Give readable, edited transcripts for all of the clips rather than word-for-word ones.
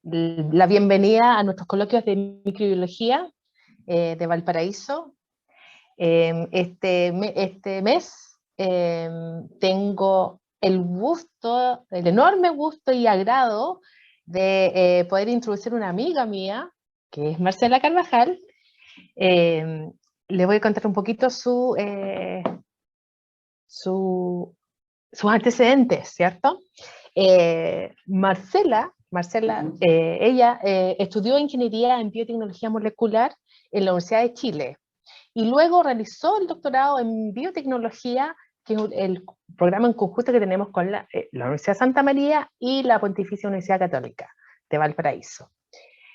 la bienvenida a nuestros coloquios de microbiología de Valparaíso. Este mes tengo el enorme gusto y agrado de poder introducir una amiga mía, que es Marcela Carvajal. Le voy a contar un poquito sus antecedentes, ¿cierto? Marcela, ella estudió ingeniería en biotecnología molecular en la Universidad de Chile y luego realizó el doctorado en biotecnología, que es el programa en conjunto que tenemos con la Universidad de Santa María y la Pontificia Universidad Católica de Valparaíso.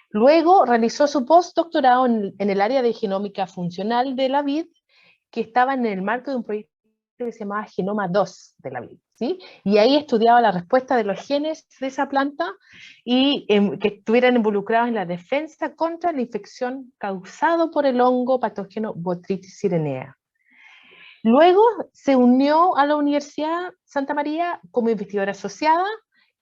Luego realizó su postdoctorado en el área de genómica funcional de la vid, que estaba en el marco de un proyecto que se llamaba Genoma 2 de la vid, ¿sí? Y ahí estudiaba la respuesta de los genes de esa planta y que estuvieran involucrados en la defensa contra la infección causada por el hongo patógeno Botrytis cirenea. Luego se unió a la Universidad Santa María como investigadora asociada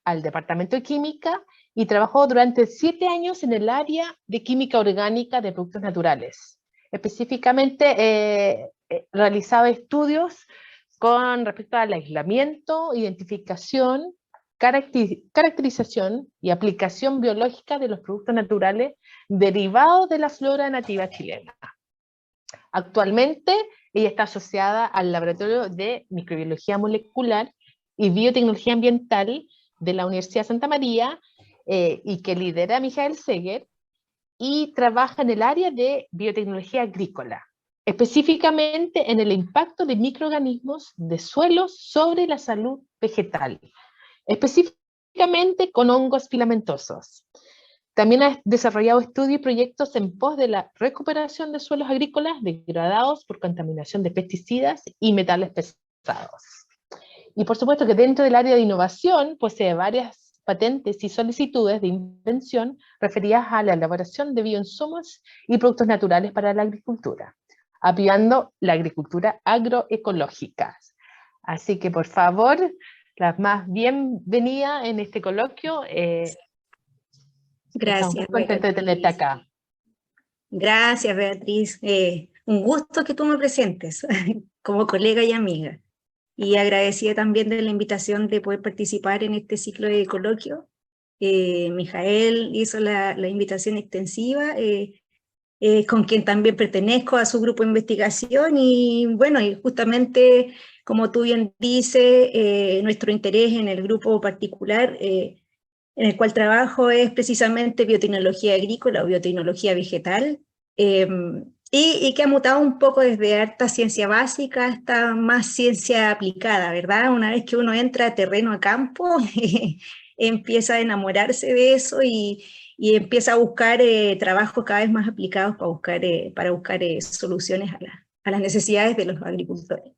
al Departamento de Química y trabajó durante 7 años en el área de química orgánica de productos naturales. Específicamente realizaba estudios con respecto al aislamiento, identificación, caracterización y aplicación biológica de los productos naturales derivados de la flora nativa chilena. Actualmente ella está asociada al Laboratorio de Microbiología Molecular y Biotecnología Ambiental de la Universidad de Santa María y que lidera Michael Seger, y trabaja en el área de biotecnología agrícola, específicamente en el impacto de microorganismos de suelos sobre la salud vegetal, específicamente con hongos filamentosos. También ha desarrollado estudios y proyectos en pos de la recuperación de suelos agrícolas degradados por contaminación de pesticidas y metales pesados. Y por supuesto que dentro del área de innovación posee varias patentes y solicitudes de invención referidas a la elaboración de bioinsumos y productos naturales para la agricultura, apoyando la agricultura agroecológica. Así que por favor, la más bienvenida en este coloquio. Estamos muy Gracias, contentos de tenerte acá. Gracias, Beatriz. Un gusto que tú me presentes como colega y amiga. Y agradecida también de la invitación de poder participar en este ciclo de coloquio. Mijael hizo la invitación extensiva, con quien también pertenezco a su grupo de investigación, y bueno, y justamente como tú bien dices, nuestro interés en el grupo particular en el cual trabajo es precisamente biotecnología agrícola o biotecnología vegetal, y que ha mutado un poco desde harta ciencia básica hasta más ciencia aplicada, ¿verdad? Una vez que uno entra a terreno a campo, empieza a enamorarse de eso y empieza a buscar trabajos cada vez más aplicados para buscar soluciones a las necesidades de los agricultores.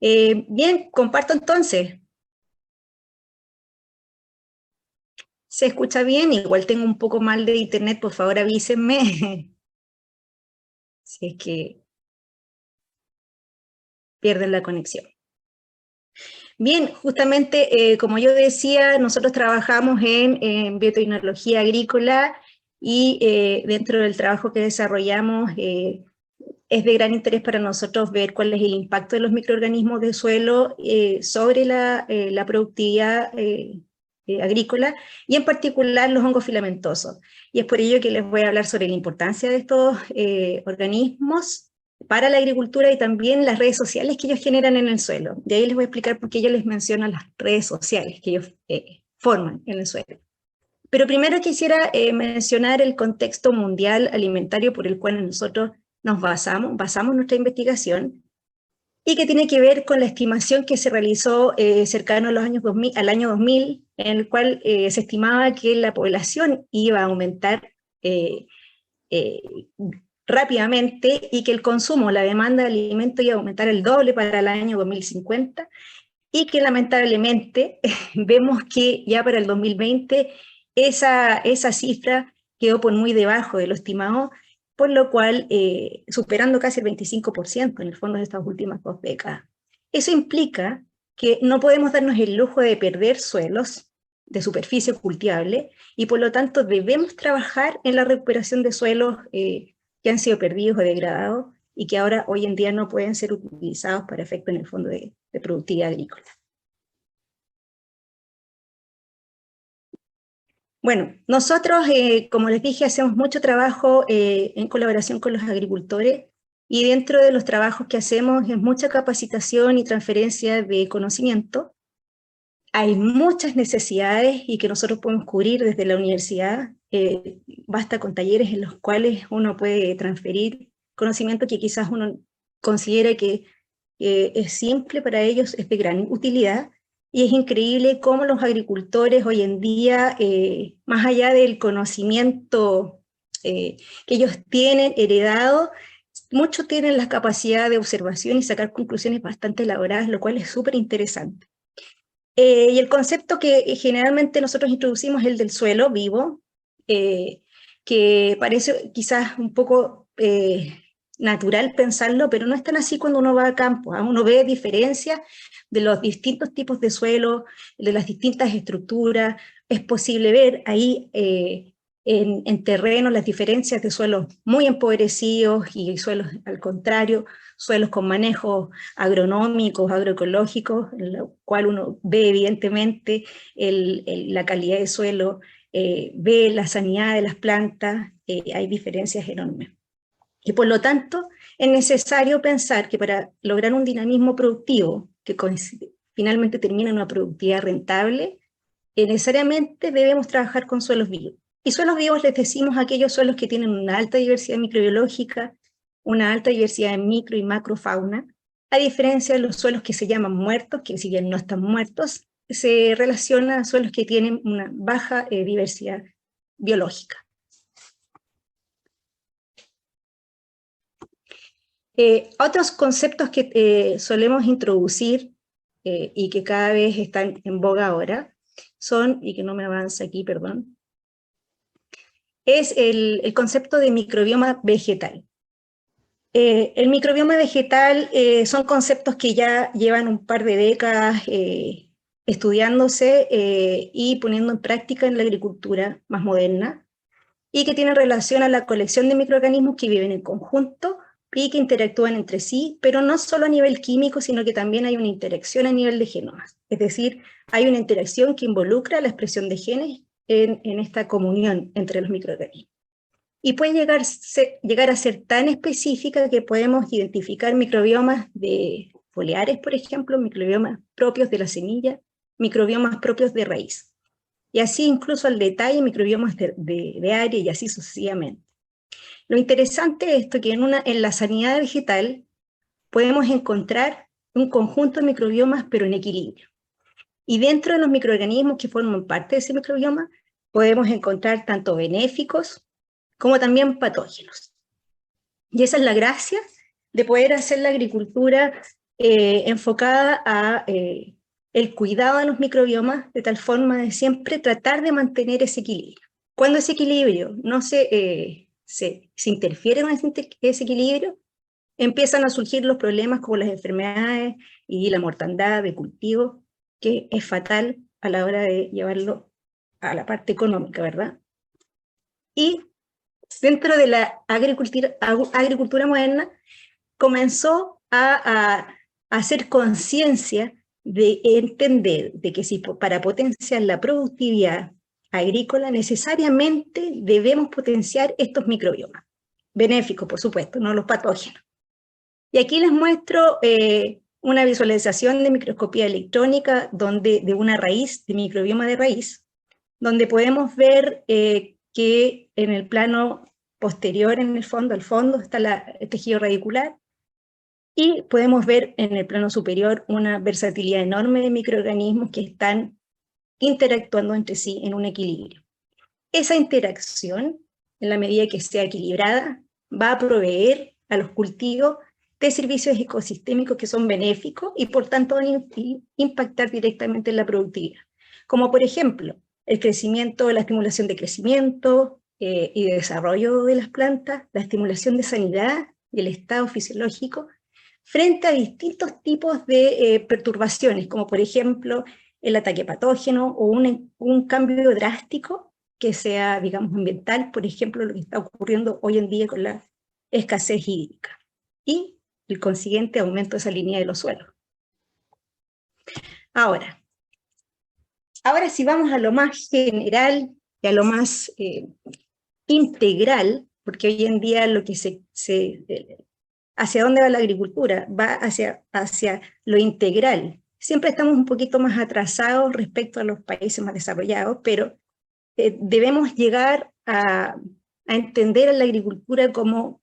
Bien, comparto entonces. ¿Se escucha bien? Igual tengo un poco mal de internet, por favor avísenme si es que pierden la conexión. Bien, justamente como yo decía, nosotros trabajamos en biotecnología agrícola y dentro del trabajo que desarrollamos es de gran interés para nosotros ver cuál es el impacto de los microorganismos del suelo sobre la productividad agrícola, y en particular los hongos filamentosos. Y es por ello que les voy a hablar sobre la importancia de estos organismos para la agricultura y también las redes sociales que ellos generan en el suelo. De ahí les voy a explicar por qué yo les menciono las redes sociales que ellos forman en el suelo. Pero primero quisiera mencionar el contexto mundial alimentario por el cual nosotros nos basamos nuestra investigación, y que tiene que ver con la estimación que se realizó cercano a los años 2000, al año 2000, en el cual se estimaba que la población iba a aumentar rápidamente y que el consumo, la demanda de alimentos iba a aumentar el doble para el año 2050, y que lamentablemente vemos que ya para el 2020 esa cifra quedó por muy debajo de lo estimado, por lo cual superando casi el 25% en el fondo de estas últimas 2 décadas. Eso implica que no podemos darnos el lujo de perder suelos, de superficie cultivable, y por lo tanto debemos trabajar en la recuperación de suelos que han sido perdidos o degradados, y que ahora hoy en día no pueden ser utilizados para efectos en el fondo de productividad agrícola. Bueno, nosotros, como les dije, hacemos mucho trabajo en colaboración con los agricultores, y dentro de los trabajos que hacemos es mucha capacitación y transferencia de conocimiento. Hay muchas necesidades y que nosotros podemos cubrir desde la universidad. Basta con talleres en los cuales uno puede transferir conocimiento que quizás uno considera que es simple, para ellos es de gran utilidad. Y es increíble cómo los agricultores hoy en día, más allá del conocimiento que ellos tienen heredado, muchos tienen la capacidad de observación y sacar conclusiones bastante elaboradas, lo cual es súper interesante. Y el concepto que generalmente nosotros introducimos es el del suelo vivo, que parece quizás un poco natural pensarlo, pero no es tan así cuando uno va a campo. Uno ve diferencias de los distintos tipos de suelo, de las distintas estructuras. Es posible ver ahí en terreno las diferencias de suelos muy empobrecidos y suelos al contrario, suelos con manejos agronómicos, agroecológicos, en lo cual uno ve evidentemente la calidad de suelo, ve la sanidad de las plantas, hay diferencias enormes. Y por lo tanto, es necesario pensar que para lograr un dinamismo productivo que finalmente termina en una productividad rentable, necesariamente debemos trabajar con suelos vivos. Y suelos vivos les decimos aquellos suelos que tienen una alta diversidad microbiológica, una alta diversidad de micro y macrofauna, a diferencia de los suelos que se llaman muertos, que si bien no están muertos, se relacionan a suelos que tienen una baja diversidad biológica. Otros conceptos que solemos introducir y que cada vez están en boga ahora son, y que no me avanza aquí, perdón, es el concepto de microbioma vegetal. El microbioma vegetal son conceptos que ya llevan un par de décadas estudiándose y poniendo en práctica en la agricultura más moderna, y que tienen relación a la colección de microorganismos que viven en conjunto y que interactúan entre sí, pero no solo a nivel químico, sino que también hay una interacción a nivel de genomas. Es decir, hay una interacción que involucra la expresión de genes en esta comunión entre los microorganismos. Y puede llegar a ser tan específica que podemos identificar microbiomas de foliares, por ejemplo, microbiomas propios de la semilla, microbiomas propios de raíz. Y así incluso al detalle microbiomas de área y así sucesivamente. Lo interesante de esto es que en la sanidad vegetal podemos encontrar un conjunto de microbiomas pero en equilibrio. Y dentro de los microorganismos que forman parte de ese microbioma podemos encontrar tanto benéficos como también patógenos. Y esa es la gracia de poder hacer la agricultura enfocada a el cuidado de los microbiomas, de tal forma de siempre tratar de mantener ese equilibrio. Cuando ese equilibrio no se interfiere con ese equilibrio, empiezan a surgir los problemas como las enfermedades y la mortandad de cultivo, que es fatal a la hora de llevarlo a la parte económica, ¿verdad? Y dentro de la agricultura moderna, comenzó a hacer conciencia de entender de que si para potenciar la productividad agrícola necesariamente debemos potenciar estos microbiomas, benéficos por supuesto, no los patógenos. Y aquí les muestro una visualización de microscopía electrónica de una raíz, de microbioma de raíz, donde podemos ver que en el plano posterior, en el fondo, al fondo está el tejido radicular, y podemos ver en el plano superior una versatilidad enorme de microorganismos que están interactuando entre sí en un equilibrio. Esa interacción, en la medida que sea equilibrada, va a proveer a los cultivos de servicios ecosistémicos que son benéficos y por tanto van a impactar directamente en la productividad. Como por ejemplo, el crecimiento, la estimulación de crecimiento y de desarrollo de las plantas, la estimulación de sanidad y el estado fisiológico, frente a distintos tipos de perturbaciones, como por ejemplo el ataque patógeno o un cambio drástico que sea, digamos, ambiental, por ejemplo, lo que está ocurriendo hoy en día con la escasez hídrica y el consiguiente aumento de esa línea de los suelos. Ahora si vamos a lo más general y a lo más integral, porque hoy en día lo que hacia dónde va la agricultura, va hacia lo integral. Siempre estamos un poquito más atrasados respecto a los países más desarrollados, pero debemos llegar a entender a la agricultura como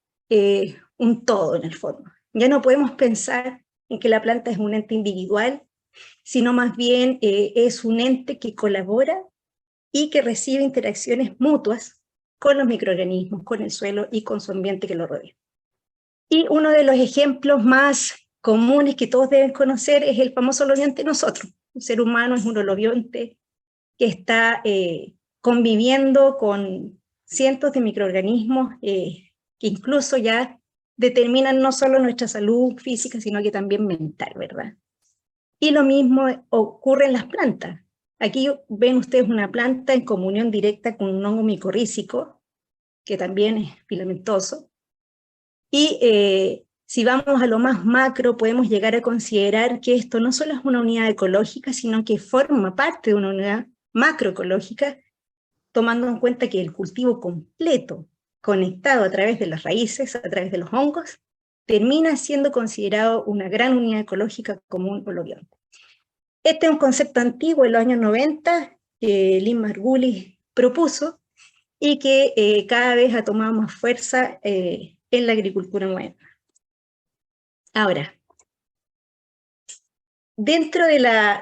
un todo en el fondo. Ya no podemos pensar en que la planta es un ente individual, sino más bien es un ente que colabora y que recibe interacciones mutuas con los microorganismos, con el suelo y con su ambiente que lo rodea. Y uno de los ejemplos más comunes que todos deben conocer es el famoso holobionte nosotros. El ser humano es un holobionte que está conviviendo con cientos de microorganismos que incluso ya determinan no solo nuestra salud física, sino que también mental, ¿verdad? Y lo mismo ocurre en las plantas. Aquí ven ustedes una planta en comunión directa con un hongo micorrícico, que también es filamentoso. Y si vamos a lo más macro, podemos llegar a considerar que esto no solo es una unidad ecológica, sino que forma parte de una unidad macroecológica, tomando en cuenta que el cultivo completo, conectado a través de las raíces, a través de los hongos, termina siendo considerado una gran unidad ecológica como un holobionte. Este es un concepto antiguo, en los años 90, que Lynn Margulis propuso, y que cada vez ha tomado más fuerza en la agricultura moderna. Ahora, dentro de la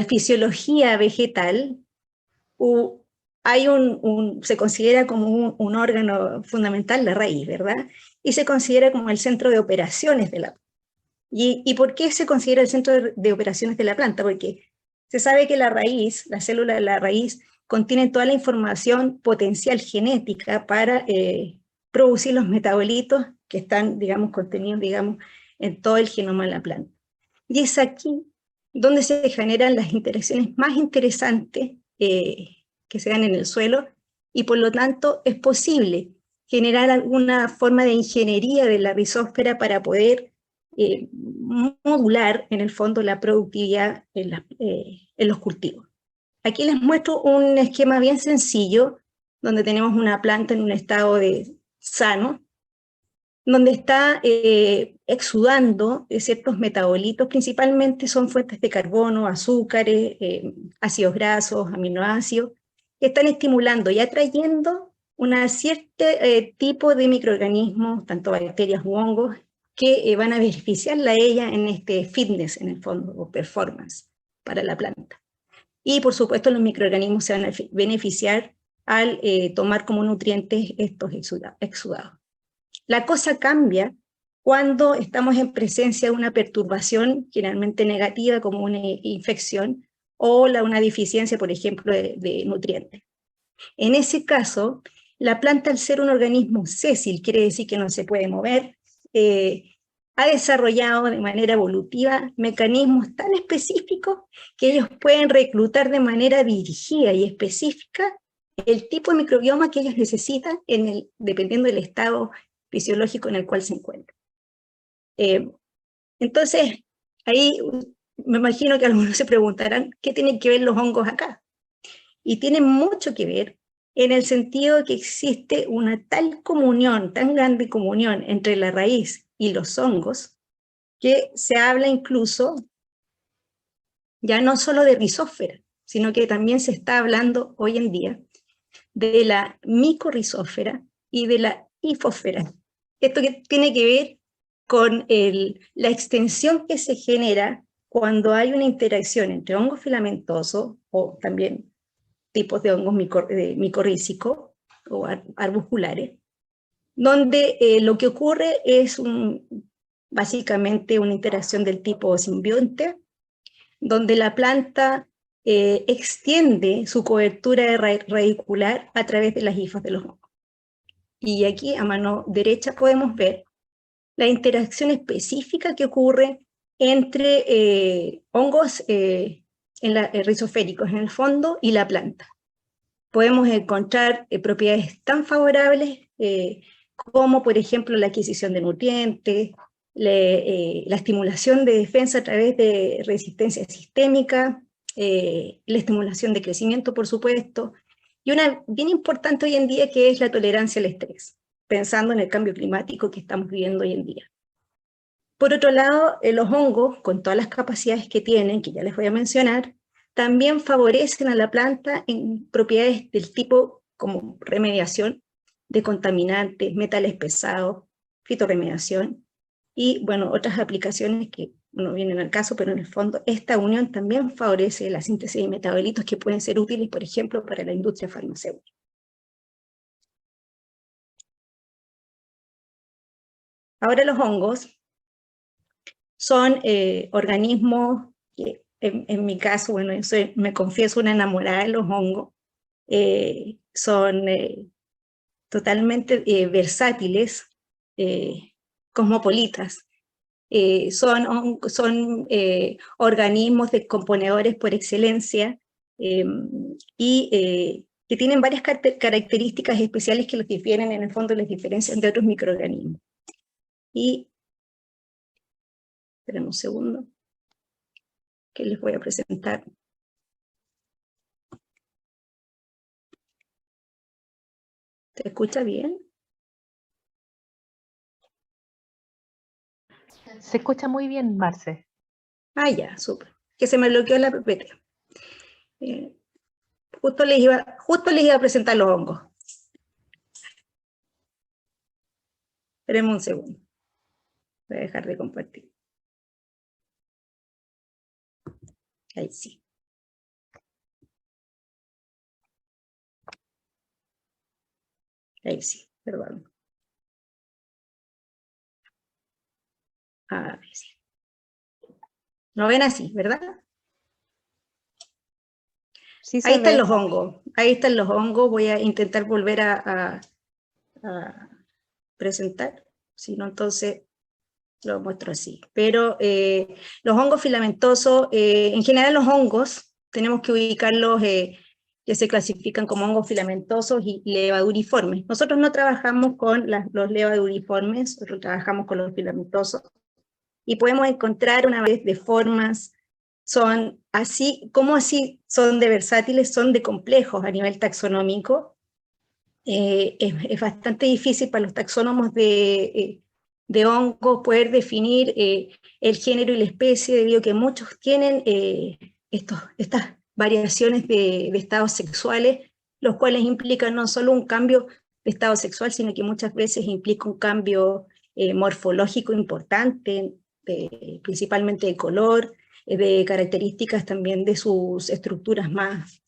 fisiología vegetal, se considera como un órgano fundamental la raíz, ¿verdad? Y se considera como el centro de operaciones de la planta. ¿Y por qué se considera el centro de operaciones de la planta? Porque se sabe que la raíz, la célula de la raíz, contiene toda la información potencial genética para producir los metabolitos que están, digamos, contenidos, digamos, en todo el genoma de la planta. Y es aquí donde se generan las interacciones más interesantes que se dan en el suelo, y por lo tanto es posible generar alguna forma de ingeniería de la rizósfera para poder modular en el fondo la productividad en los cultivos. Aquí les muestro un esquema bien sencillo, donde tenemos una planta en un estado sano, donde está exudando ciertos metabolitos, principalmente son fuentes de carbono, azúcares, ácidos grasos, aminoácidos, que están estimulando y atrayendo un cierto tipo de microorganismos, tanto bacterias u hongos, que van a beneficiarla a ella en este fitness, en el fondo, o performance para la planta. Y por supuesto los microorganismos se van a beneficiar al tomar como nutrientes estos exudados. La cosa cambia cuando estamos en presencia de una perturbación generalmente negativa como una infección o una deficiencia, por ejemplo, de nutrientes. En ese caso, la planta, al ser un organismo sésil, quiere decir que no se puede mover, ha desarrollado de manera evolutiva mecanismos tan específicos que ellos pueden reclutar de manera dirigida y específica el tipo de microbioma que ellos necesitan dependiendo del estado fisiológico en el cual se encuentran. Entonces, ahí me imagino que algunos se preguntarán, ¿qué tienen que ver los hongos acá? Y tienen mucho que ver en el sentido de que existe una tal comunión, tan grande comunión entre la raíz y los hongos, que se habla incluso ya no solo de rizósfera, sino que también se está hablando hoy en día de la micorrizósfera y de la hifosfera. Esto que tiene que ver con la extensión que se genera cuando hay una interacción entre hongos filamentosos o también tipos de hongos micorrízicos o arbusculares, donde lo que ocurre es básicamente una interacción del tipo simbionte, donde la planta extiende su cobertura radicular a través de las hifas de los hongos. Y aquí a mano derecha podemos ver la interacción específica que ocurre entre hongos rizoféricos en el fondo y la planta. Podemos encontrar propiedades tan favorables como, por ejemplo, la adquisición de nutrientes, la estimulación de defensa a través de resistencia sistémica, la estimulación de crecimiento, por supuesto, y una bien importante hoy en día que es la tolerancia al estrés, pensando en el cambio climático que estamos viviendo hoy en día. Por otro lado, los hongos, con todas las capacidades que tienen, que ya les voy a mencionar, también favorecen a la planta en propiedades del tipo como remediación de contaminantes, metales pesados, fitorremediación, y bueno, otras aplicaciones que no vienen al caso, pero en el fondo esta unión también favorece la síntesis de metabolitos que pueden ser útiles, por ejemplo, para la industria farmacéutica. Ahora los hongos son organismos que en mi caso, bueno, yo me confieso una enamorada de los hongos, son totalmente versátiles, cosmopolitas. Son organismos descomponedores por excelencia y que tienen varias características especiales que los difieren, en el fondo les diferencian de otros microorganismos. Y, esperen un segundo, que les voy a presentar. ¿Se escucha bien? Se escucha muy bien, Marce. Ah, ya, súper. Que se me bloqueó la PPT. Justo les iba a presentar los hongos. Esperemos un segundo. Voy a dejar de compartir. Ahí sí. Ahí sí, perdón. Ahí sí. ¿Lo ven así, verdad? Sí, ahí están los hongos. Ahí están los hongos. Voy a intentar volver a presentar. Si no, entonces lo muestro así. Pero los hongos filamentosos, en general los hongos, tenemos que ubicarlos que se clasifican como hongos filamentosos y levaduriformes. Nosotros no trabajamos con los levaduriformes, nosotros trabajamos con los filamentosos. Y podemos encontrar una vez de formas, son así, como así son de versátiles, son de complejos a nivel taxonómico. Es bastante difícil para los taxónomos de hongos poder definir el género y la especie, debido a que muchos tienen estas variaciones de estados sexuales, los cuales implican no solo un cambio de estado sexual, sino que muchas veces implica un cambio morfológico importante, principalmente de color, de características también de sus estructuras más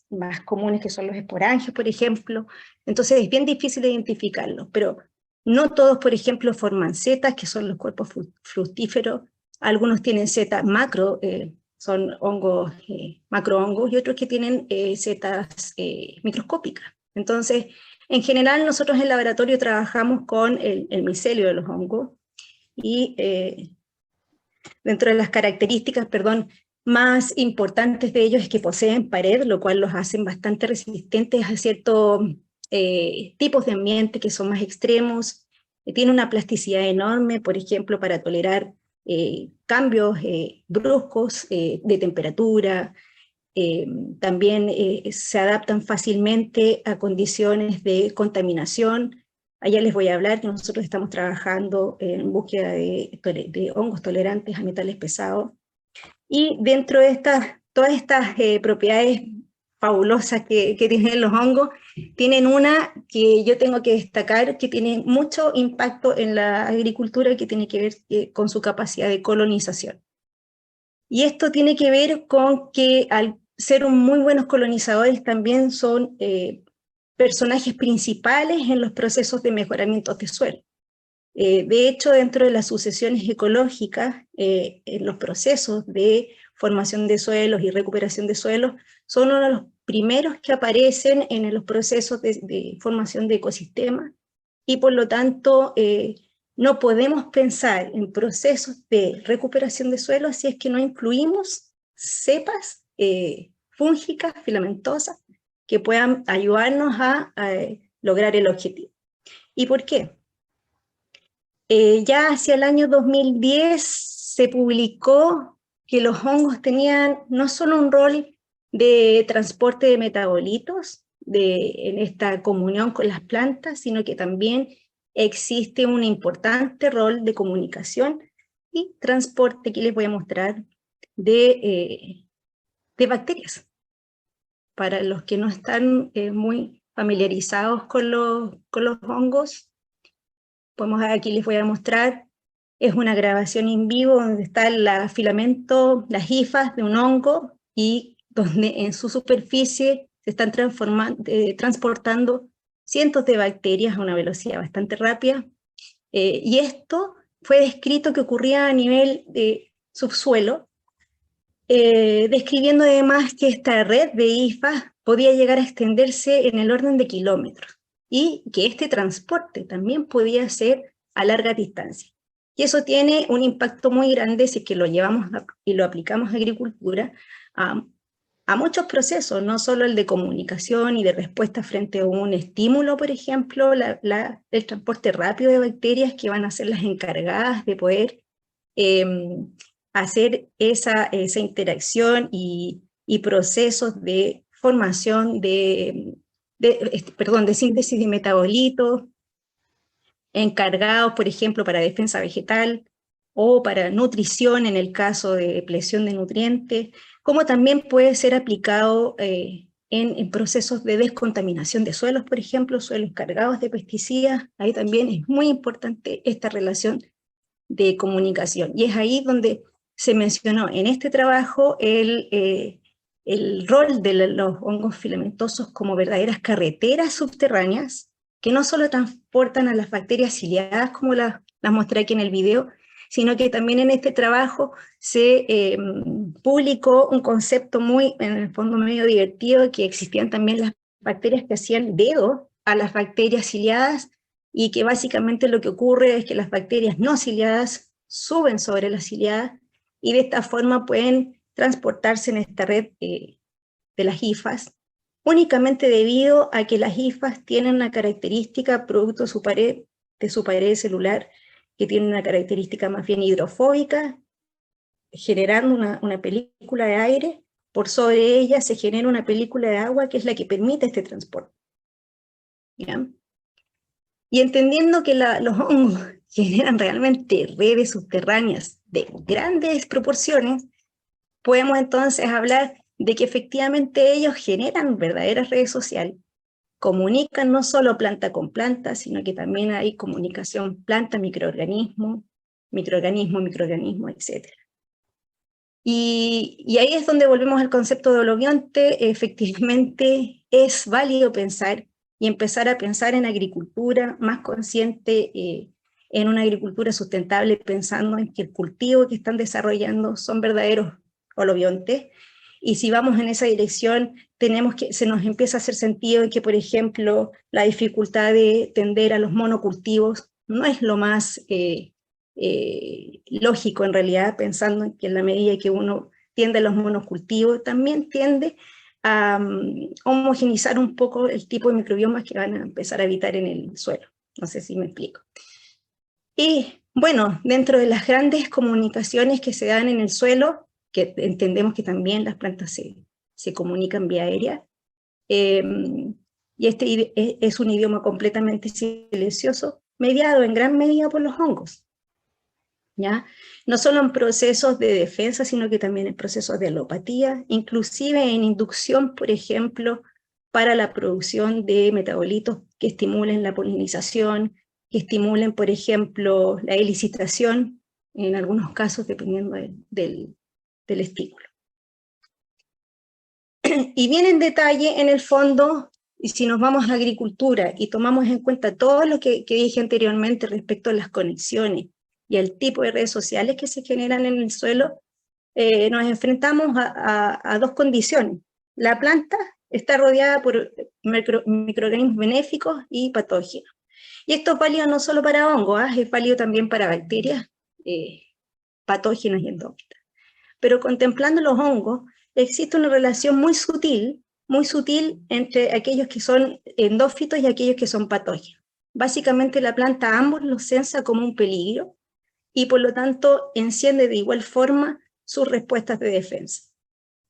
comunes, que son los esporangios, por ejemplo. Entonces es bien difícil identificarlos, pero no todos, por ejemplo, forman setas, que son los cuerpos fructíferos. Algunos tienen setas macro, son hongos, macrohongos, y otros que tienen setas microscópicas. Entonces, en general, nosotros en el laboratorio trabajamos con el micelio de los hongos, y dentro de las características, más importantes de ellos es que poseen pared, lo cual los hacen bastante resistentes a ciertos tipos de ambiente que son más extremos. Tiene una plasticidad enorme, por ejemplo, para tolerar cambios bruscos de temperatura. También se adaptan fácilmente a condiciones de contaminación. Allá les voy a hablar que nosotros estamos trabajando en búsqueda de hongos tolerantes a metales pesados. Y dentro de todas estas propiedades fabulosas que tienen los hongos, tienen una que yo tengo que destacar, que tiene mucho impacto en la agricultura, que tiene que ver con su capacidad de colonización. Y esto tiene que ver con que al ser muy buenos colonizadores también son personajes principales en los procesos de mejoramiento de suelo. De hecho, dentro de las sucesiones ecológicas, en los procesos de formación de suelos y recuperación de suelos, son uno de los primeros que aparecen en los procesos de formación de ecosistemas, y por lo tanto no podemos pensar en procesos de recuperación de suelo si es que no incluimos cepas fúngicas, filamentosas, que puedan ayudarnos a lograr el objetivo. ¿Y por qué? Ya hacia el año 2010 se publicó que los hongos tenían no solo un rol de transporte de metabolitos en esta comunión con las plantas, sino que también existe un importante rol de comunicación y transporte, que les voy a mostrar, de bacterias. Para los que no están muy familiarizados con los hongos, aquí les voy a mostrar, es una grabación en vivo donde está el filamento, las hifas de un hongo, y donde en su superficie se están transportando cientos de bacterias a una velocidad bastante rápida. Y esto fue descrito que ocurría a nivel de subsuelo, describiendo además que esta red de hifas podía llegar a extenderse en el orden de kilómetros, y que este transporte también podía ser a larga distancia. Y eso tiene un impacto muy grande si es que lo llevamos y lo aplicamos a agricultura, a muchos procesos, no solo el de comunicación y de respuesta frente a un estímulo, por ejemplo, el transporte rápido de bacterias que van a ser las encargadas de poder hacer esa interacción y procesos de formación de síntesis de metabolitos, encargados, por ejemplo, para defensa vegetal o para nutrición en el caso de presión de nutrientes, como también puede ser aplicado en procesos de descontaminación de suelos, por ejemplo, suelos cargados de pesticidas. Ahí también es muy importante esta relación de comunicación. Y es ahí donde se mencionó en este trabajo el rol de los hongos filamentosos como verdaderas carreteras subterráneas, que no solo transportan a las bacterias ciliadas, como las mostré aquí en el video, sino que también en este trabajo se publicó un concepto muy, en el fondo, medio divertido, que existían también las bacterias que hacían dedo a las bacterias ciliadas, y que básicamente lo que ocurre es que las bacterias no ciliadas suben sobre las ciliadas, y de esta forma pueden transportarse en esta red de las hifas, únicamente debido a que las hifas tienen una característica producto de su pared celular, que tiene una característica más bien hidrofóbica, generando una película de aire. Por sobre ella se genera una película de agua, que es la que permite este transporte. ¿Ya? Y entendiendo que los hongos generan realmente redes subterráneas de grandes proporciones, podemos entonces hablar de que efectivamente ellos generan verdaderas redes sociales, comunican no solo planta con planta, sino que también hay comunicación planta-microorganismo, microorganismo, etc. Y ahí es donde volvemos al concepto de holobionte. Efectivamente es válido pensar y empezar a pensar en agricultura más consciente, en una agricultura sustentable, pensando en que el cultivo que están desarrollando son verdaderos holobiontes. Y si vamos en esa dirección, se nos empieza a hacer sentido en que, por ejemplo, la dificultad de tender a los monocultivos no es lo más lógico en realidad, pensando en que en la medida que uno tiende a los monocultivos, también tiende a homogenizar un poco el tipo de microbiomas que van a empezar a habitar en el suelo. No sé si me explico. Y bueno, dentro de las grandes comunicaciones que se dan en el suelo, que entendemos que también las plantas se comunican vía aérea, y este es un idioma completamente silencioso, mediado en gran medida por los hongos, ¿ya? No solo en procesos de defensa, sino que también en procesos de alopatía, inclusive en inducción, por ejemplo, para la producción de metabolitos que estimulen la polinización, que estimulen, por ejemplo, la elicitación, en algunos casos dependiendo del estímulo. Y bien en detalle, en el fondo, y si nos vamos a agricultura y tomamos en cuenta todo lo que dije anteriormente respecto a las conexiones y al tipo de redes sociales que se generan en el suelo, nos enfrentamos a dos condiciones. La planta está rodeada por microorganismos benéficos y patógenos. Y esto es válido no solo para hongos, es válido también para bacterias, patógenas y endófitas. Pero contemplando los hongos, existe una relación muy sutil entre aquellos que son endófitos y aquellos que son patógenos. Básicamente la planta ambos los sensa como un peligro y por lo tanto enciende de igual forma sus respuestas de defensa.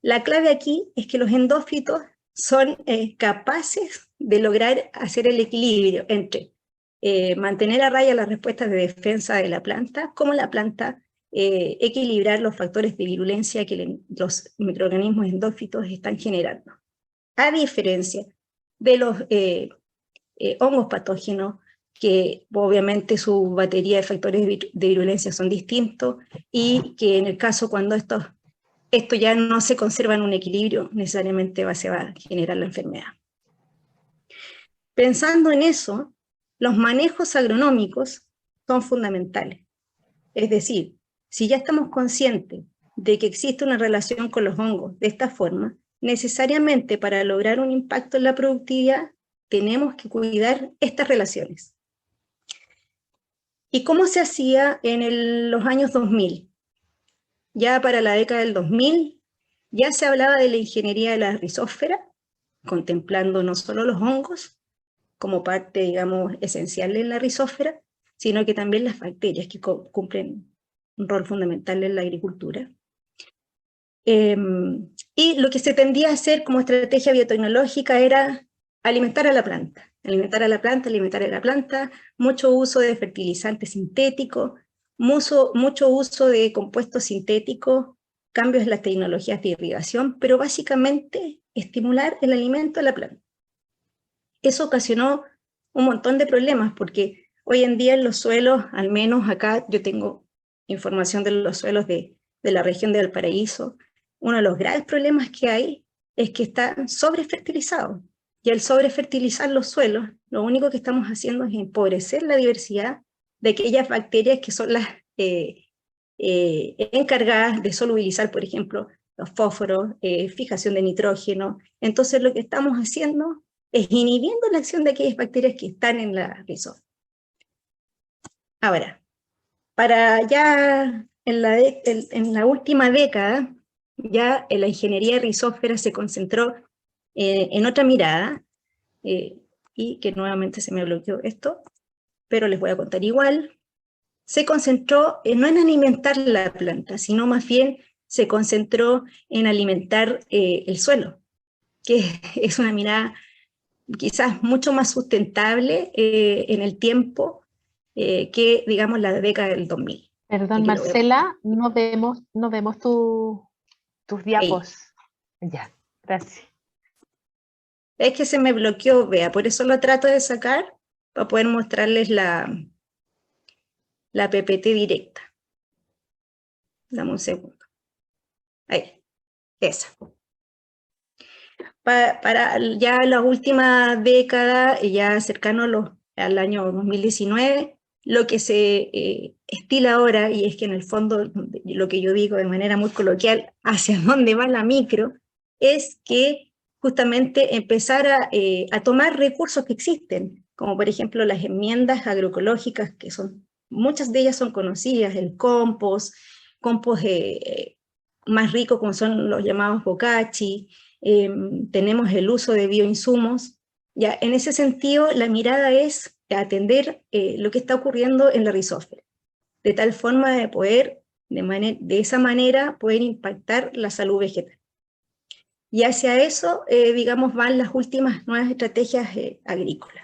La clave aquí es que los endófitos son capaces de lograr hacer el equilibrio entre mantener a raya las respuestas de defensa de la planta, como la planta equilibrar los factores de virulencia que los microorganismos endófitos están generando. A diferencia de los hongos patógenos, que obviamente su batería de factores de virulencia son distintos, y que en el caso cuando esto ya no se conserva en un equilibrio, necesariamente se va a generar la enfermedad. Pensando en eso, los manejos agronómicos son fundamentales. Es decir, si ya estamos conscientes de que existe una relación con los hongos de esta forma, necesariamente para lograr un impacto en la productividad, tenemos que cuidar estas relaciones. ¿Y cómo se hacía en los años 2000? Ya para la década del 2000, ya se hablaba de la ingeniería de la rizósfera, contemplando no solo los hongos como parte, digamos, esencial en la rizósfera, sino que también las bacterias que cumplen un rol fundamental en la agricultura. Y lo que se tendía a hacer como estrategia biotecnológica era alimentar a la planta, mucho uso de fertilizantes sintéticos, mucho uso de compuestos sintéticos, cambios en las tecnologías de irrigación, pero básicamente estimular el alimento de la planta. Eso ocasionó un montón de problemas, porque hoy en día en los suelos, al menos acá yo tengo información de los suelos de la región de Valparaíso, uno de los graves problemas que hay es que están sobrefertilizados. Y al sobrefertilizar los suelos, lo único que estamos haciendo es empobrecer la diversidad de aquellas bacterias que son las encargadas de solubilizar, por ejemplo, los fósforos, fijación de nitrógeno. Entonces lo que estamos haciendo es inhibiendo la acción de aquellas bacterias que están en la rizósfera. Ahora, para ya en la última década, ya la ingeniería rizósfera se concentró en otra mirada, y que nuevamente se me bloqueó esto, pero les voy a contar igual. Se concentró no en alimentar la planta, sino más bien se concentró en alimentar el suelo, que es una mirada quizás mucho más sustentable en el tiempo que, digamos, la década del 2000. Perdón, Marcela, no vemos tus diapos. Ahí. Ya, gracias. Es que se me bloqueó, vea, por eso lo trato de sacar, para poder mostrarles la PPT directa. Dame un segundo. Ahí, esa. Para ya la última década, ya cercano al año 2019, lo que se estila ahora, y es que en el fondo lo que yo digo de manera muy coloquial, hacia dónde va la micro, es que justamente empezar a tomar recursos que existen, como por ejemplo las enmiendas agroecológicas, que muchas de ellas son conocidas, el compost más rico como son los llamados bokashi, tenemos el uso de bioinsumos. Ya, en ese sentido, la mirada es atender lo que está ocurriendo en la rizósfera, de tal forma de poder, de esa manera, poder impactar la salud vegetal. Y hacia eso, digamos, van las últimas nuevas estrategias agrícolas.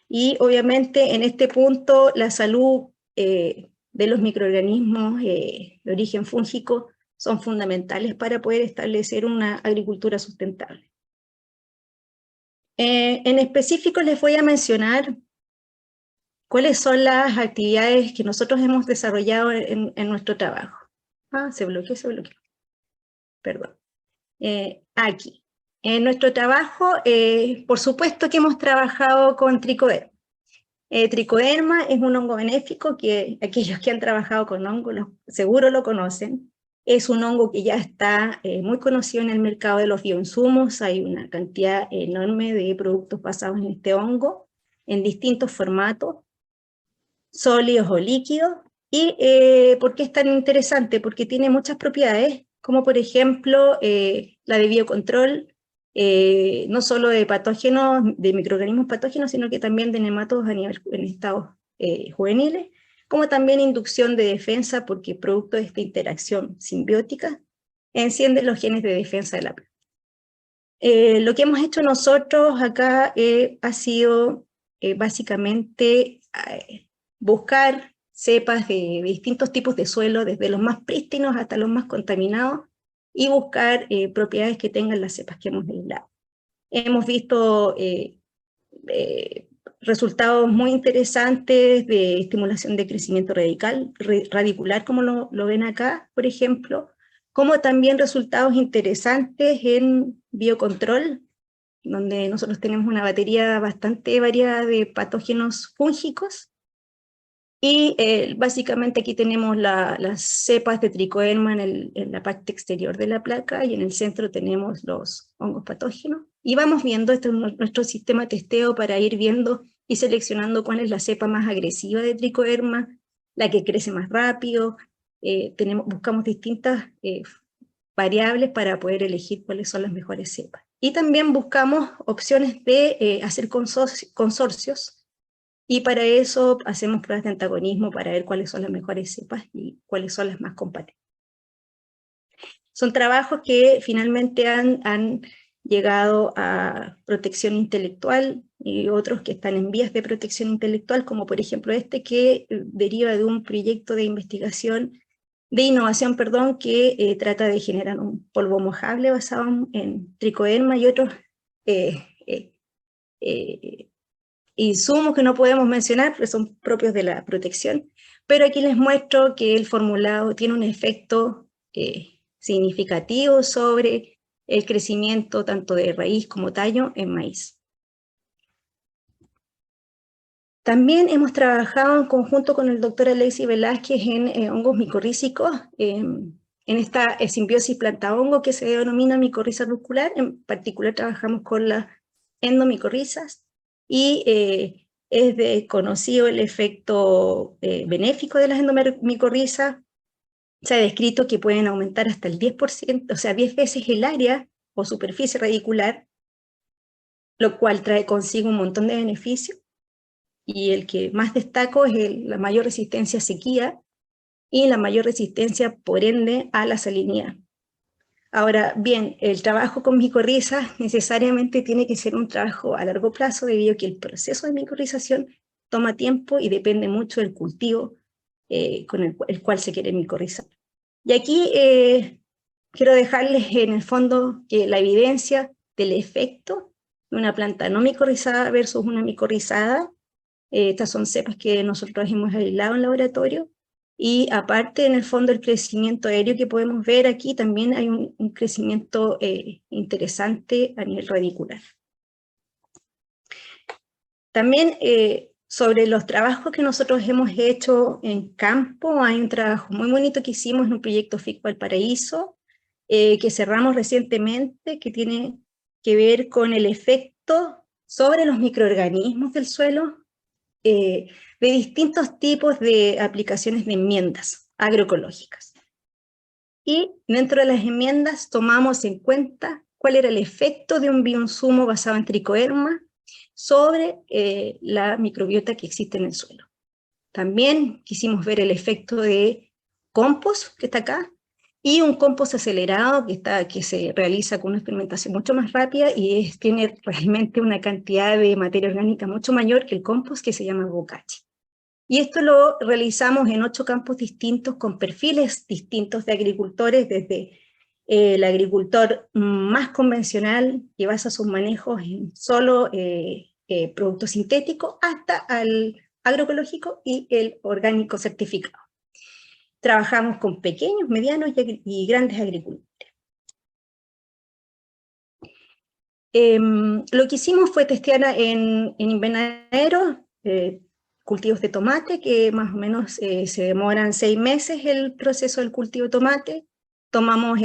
Y obviamente en este punto la salud de los microorganismos de origen fúngico son fundamentales para poder establecer una agricultura sustentable. En específico les voy a mencionar cuáles son las actividades que nosotros hemos desarrollado en nuestro trabajo. Se bloqueó. Perdón. Aquí. En nuestro trabajo, por supuesto que hemos trabajado con tricoderma. Tricoderma es un hongo benéfico que aquellos que han trabajado con hongos seguro lo conocen. Es un hongo que ya está muy conocido en el mercado de los bioinsumos, hay una cantidad enorme de productos basados en este hongo. en distintos formatos, sólidos o líquidos. ¿Y por qué es tan interesante? Porque tiene muchas propiedades, como por ejemplo la de biocontrol, no solo de patógenos, de microorganismos patógenos, sino que también de nematodos en estados juveniles, como también inducción de defensa, porque producto de esta interacción simbiótica enciende los genes de defensa de la planta. Lo que hemos hecho nosotros acá ha sido básicamente buscar cepas de distintos tipos de suelo, desde los más prístinos hasta los más contaminados, y buscar propiedades que tengan las cepas que hemos aislado. Hemos visto resultados muy interesantes de estimulación de crecimiento radicular, como lo ven acá, por ejemplo, como también resultados interesantes en biocontrol, donde nosotros tenemos una batería bastante variada de patógenos fúngicos. Y básicamente aquí tenemos las cepas de tricoderma en la parte exterior de la placa, y en el centro tenemos los hongos patógenos. Y vamos viendo, este es nuestro sistema de testeo para ir viendo y seleccionando cuál es la cepa más agresiva de tricoderma, la que crece más rápido. Buscamos distintas variables para poder elegir cuáles son las mejores cepas. Y también buscamos opciones de hacer consorcios, y para eso hacemos pruebas de antagonismo para ver cuáles son las mejores cepas y cuáles son las más compatibles. Son trabajos que finalmente han llegado a protección intelectual, y otros que están en vías de protección intelectual, como por ejemplo este, que deriva de un proyecto de investigación, de innovación, perdón, que trata de generar un polvo mojable basado en tricoderma y otros insumos que no podemos mencionar, porque son propios de la protección, pero aquí les muestro que el formulado tiene un efecto significativo sobre el crecimiento tanto de raíz como tallo en maíz. También hemos trabajado en conjunto con el doctor Alexis Velázquez en hongos micorrízicos, en esta simbiosis planta-hongo que se denomina micorriza ruscular. En particular trabajamos con las endomicorrizas, y es conocido el efecto benéfico de las endomicorrizas. Se ha descrito que pueden aumentar hasta el 10%, o sea, 10 veces el área o superficie radicular, lo cual trae consigo un montón de beneficios, y el que más destaco es la mayor resistencia a sequía y la mayor resistencia, por ende, a la salinidad. Ahora bien, el trabajo con micorrizas necesariamente tiene que ser un trabajo a largo plazo, debido a que el proceso de micorrización toma tiempo y depende mucho del cultivo con el cual se quiere micorrizar. Y aquí quiero dejarles en el fondo la evidencia del efecto de una planta no micorrizada versus una micorrizada. Estas son cepas que nosotros hemos aislado en laboratorio. Y aparte, en el fondo, el crecimiento aéreo que podemos ver aquí, también hay un crecimiento interesante a nivel radicular. También sobre los trabajos que nosotros hemos hecho en campo, hay un trabajo muy bonito que hicimos en un proyecto FIC Valparaíso, que cerramos recientemente, que tiene que ver con el efecto sobre los microorganismos del suelo, de distintos tipos de aplicaciones de enmiendas agroecológicas. Y dentro de las enmiendas tomamos en cuenta cuál era el efecto de un bioinsumo basado en tricoderma sobre la microbiota que existe en el suelo. También quisimos ver el efecto de compost, que está acá, y un compost acelerado que se realiza con una experimentación mucho más rápida, y tiene realmente una cantidad de materia orgánica mucho mayor que el compost, que se llama bokashi. Y esto lo realizamos en 8 campos distintos, con perfiles distintos de agricultores, desde el agricultor más convencional, que basa sus manejos en solo productos sintéticos, hasta el agroecológico y el orgánico certificado. Trabajamos con pequeños, medianos y grandes agricultores. Lo que hicimos fue testear en invernadero cultivos de tomate, que más o menos se demoran 6 meses el proceso del cultivo de tomate. Tomamos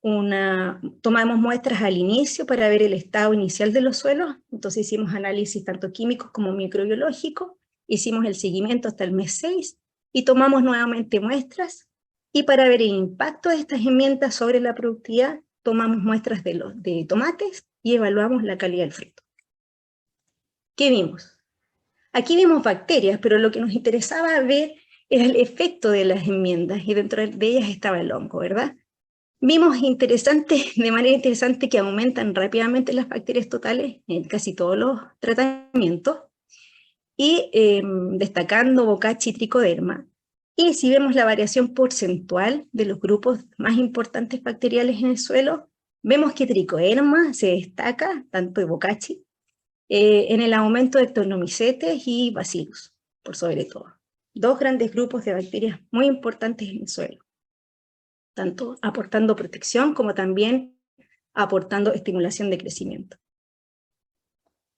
tomamos muestras al inicio para ver el estado inicial de los suelos, entonces hicimos análisis tanto químicos como microbiológicos, hicimos el seguimiento hasta el mes 6, y tomamos nuevamente muestras, y para ver el impacto de estas enmiendas sobre la productividad, tomamos muestras de tomates y evaluamos la calidad del fruto. ¿Qué vimos? Aquí vimos bacterias, pero lo que nos interesaba ver era el efecto de las enmiendas, y dentro de ellas estaba el hongo, ¿verdad? Vimos de manera interesante que aumentan rápidamente las bacterias totales en casi todos los tratamientos, y destacando Bokashi y Trichoderma. Y si vemos la variación porcentual de los grupos más importantes bacteriales en el suelo, vemos que Trichoderma se destaca, tanto de Bokashi, en el aumento de Actinomycetes y Bacillus, por sobre todo. Dos grandes grupos de bacterias muy importantes en el suelo, tanto aportando protección como también aportando estimulación de crecimiento.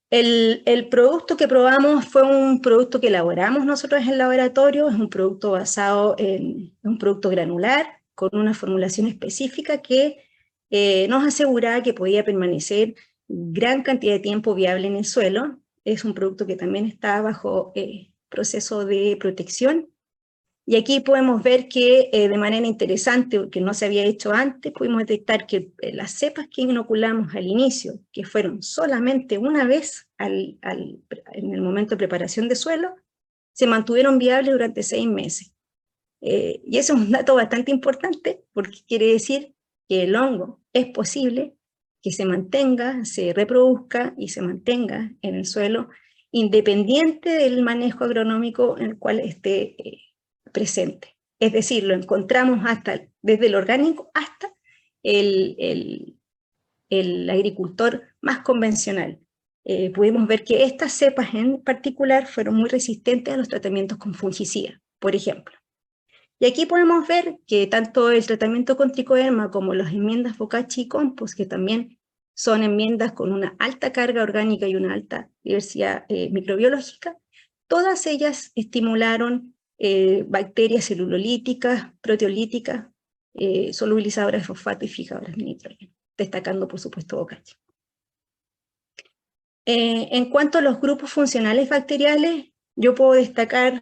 El producto que probamos fue un producto que elaboramos nosotros en el laboratorio, es un producto basado en un producto granular, con una formulación específica que nos aseguraba que podía permanecer gran cantidad de tiempo viable en el suelo. Es un producto que también está bajo proceso de protección. Y aquí podemos ver que de manera interesante, que no se había hecho antes, pudimos detectar que las cepas que inoculamos al inicio, que fueron solamente una vez en el momento de preparación de suelo, se mantuvieron viables durante 6 meses. Y eso es un dato bastante importante, porque quiere decir que el hongo es posible que se mantenga, se reproduzca y se mantenga en el suelo, independiente del manejo agronómico en el cual esté presente. Es decir, lo encontramos desde el orgánico hasta el agricultor más convencional. Pudimos ver que estas cepas en particular fueron muy resistentes a los tratamientos con fungicida, por ejemplo. Y aquí podemos ver que tanto el tratamiento con Trichoderma como las enmiendas Bokashi y Compost, que también son enmiendas con una alta carga orgánica y una alta diversidad microbiológica, todas ellas estimularon bacterias celulolíticas, proteolíticas, solubilizadoras de fosfato y fijadoras de nitrógeno, destacando por supuesto Bokashi. En cuanto a los grupos funcionales bacteriales, yo puedo destacar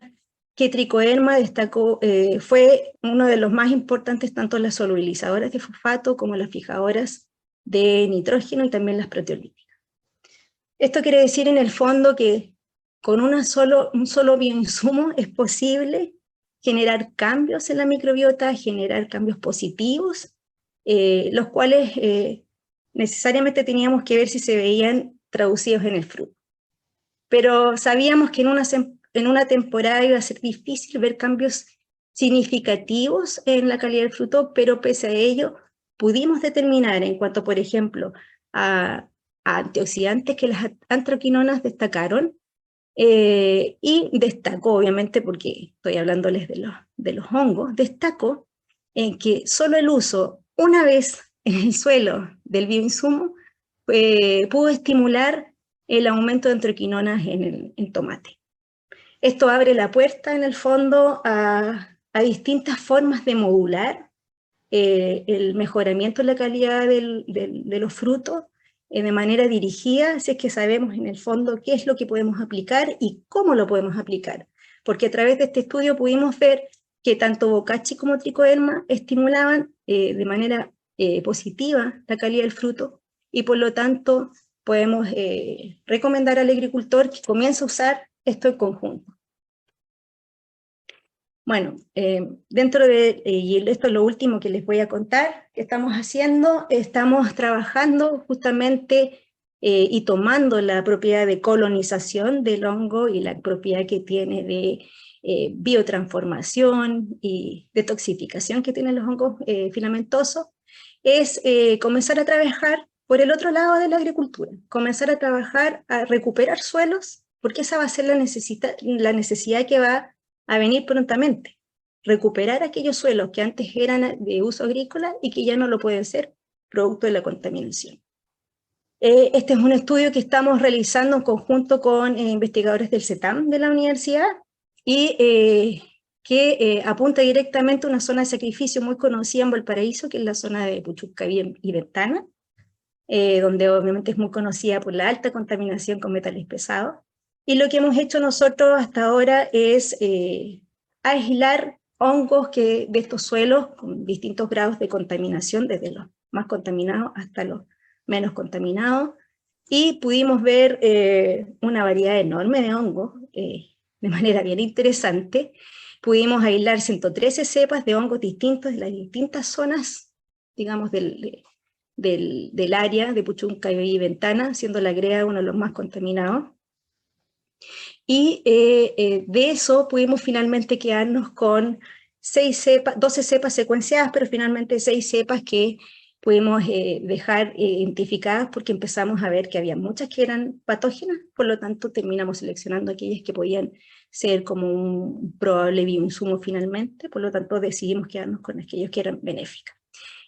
que Trichoderma fue uno de los más importantes, tanto las solubilizadoras de fosfato como las fijadoras de nitrógeno y también las proteolíticas. Esto quiere decir en el fondo que con un solo bioinsumo es posible generar cambios en la microbiota, generar cambios positivos, los cuales necesariamente teníamos que ver si se veían traducidos en el fruto. Pero sabíamos que en una temporada iba a ser difícil ver cambios significativos en la calidad del fruto, pero pese a ello pudimos determinar en cuanto, por ejemplo, a antioxidantes que las antroquinonas destacaron, y destacó, obviamente, porque estoy hablándoles de los hongos, destacó en que solo el uso una vez en el suelo del bioinsumo pudo estimular el aumento de antroquinonas en el tomate. Esto abre la puerta, en el fondo, a distintas formas de modular el mejoramiento de la calidad de los frutos de manera dirigida, si es que sabemos en el fondo qué es lo que podemos aplicar y cómo lo podemos aplicar. Porque a través de este estudio pudimos ver que tanto Bokashi como Trichoderma estimulaban de manera positiva la calidad del fruto, y por lo tanto podemos recomendar al agricultor que comience a usar esto en conjunto. Bueno, dentro de, y esto es lo último que les voy a contar, que estamos haciendo, estamos trabajando justamente y tomando la propiedad de colonización del hongo y la propiedad que tiene de biotransformación y detoxificación que tienen los hongos filamentosos, es comenzar a trabajar por el otro lado de la agricultura, comenzar a trabajar a recuperar suelos, porque esa va a ser la necesidad que va a venir prontamente. Recuperar aquellos suelos que antes eran de uso agrícola y que ya no lo pueden ser, producto de la contaminación. Este es un estudio que estamos realizando en conjunto con investigadores del CETAM de la universidad, y que apunta directamente a una zona de sacrificio muy conocida en Valparaíso, que es la zona de Puchuncaví y Ventana, donde obviamente es muy conocida por la alta contaminación con metales pesados. Y lo que hemos hecho nosotros hasta ahora es aislar hongos de estos suelos con distintos grados de contaminación, desde los más contaminados hasta los menos contaminados, y pudimos ver una variedad enorme de hongos, de manera bien interesante. Pudimos aislar 113 cepas de hongos distintos de las distintas zonas, digamos, del área de Puchuncaví y Ventana, siendo la GREA uno de los más contaminados. Y de eso pudimos finalmente quedarnos con 12 cepas secuenciadas, pero finalmente 6 cepas que pudimos dejar identificadas porque empezamos a ver que había muchas que eran patógenas, por lo tanto terminamos seleccionando aquellas que podían ser como un probable bioinsumo finalmente, por lo tanto decidimos quedarnos con aquellos que eran benéficas.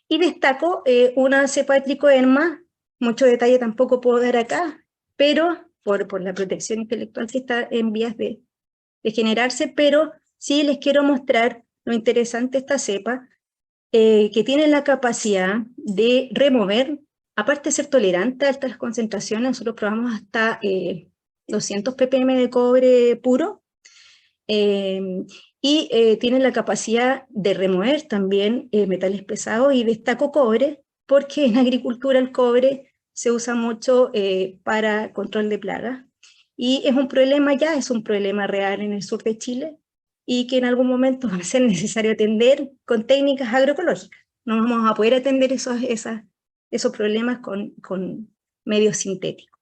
Y destaco una cepa de tricoderma, mucho detalle tampoco puedo dar acá, pero por la protección intelectual que está en vías de generarse, pero sí les quiero mostrar lo interesante de esta cepa, que tiene la capacidad de remover, aparte de ser tolerante a altas concentraciones, nosotros probamos hasta 200 ppm de cobre puro, y tiene la capacidad de remover también metales pesados, y destaco cobre, porque en agricultura el cobre se usa mucho para control de plagas, y es un problema ya, es un problema real en el sur de Chile, y que en algún momento va a ser necesario atender con técnicas agroecológicas. No vamos a poder atender esos problemas con medios sintéticos.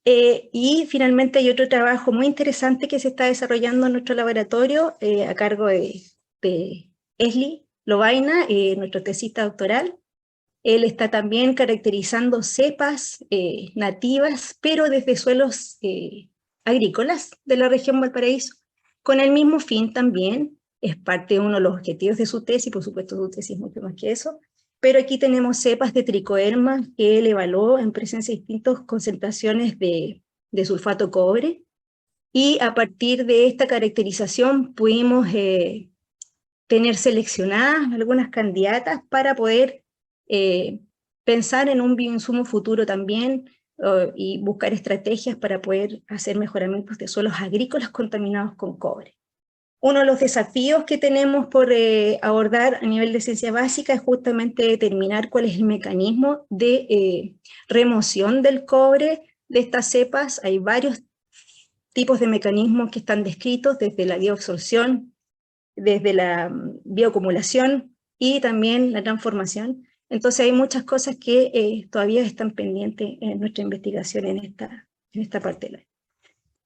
Y finalmente hay otro trabajo muy interesante que se está desarrollando en nuestro laboratorio a cargo de Esli Lobaina, nuestro tesista doctoral. Él está también caracterizando cepas nativas, pero desde suelos agrícolas de la región Valparaíso, con el mismo fin también, es parte de uno de los objetivos de su tesis, por supuesto su tesis es mucho más que eso, pero aquí tenemos cepas de tricoderma que él evaluó en presencia de distintas concentraciones de sulfato cobre, y a partir de esta caracterización pudimos tener seleccionadas algunas candidatas para poder pensar en un bioinsumo futuro también, y buscar estrategias para poder hacer mejoramientos de suelos agrícolas contaminados con cobre. Uno de los desafíos que tenemos por abordar a nivel de ciencia básica es justamente determinar cuál es el mecanismo de remoción del cobre de estas cepas. Hay varios tipos de mecanismos que están descritos, desde la bioabsorción, desde la bioacumulación y también la transformación. Entonces hay muchas cosas que todavía están pendientes en nuestra investigación en esta parte.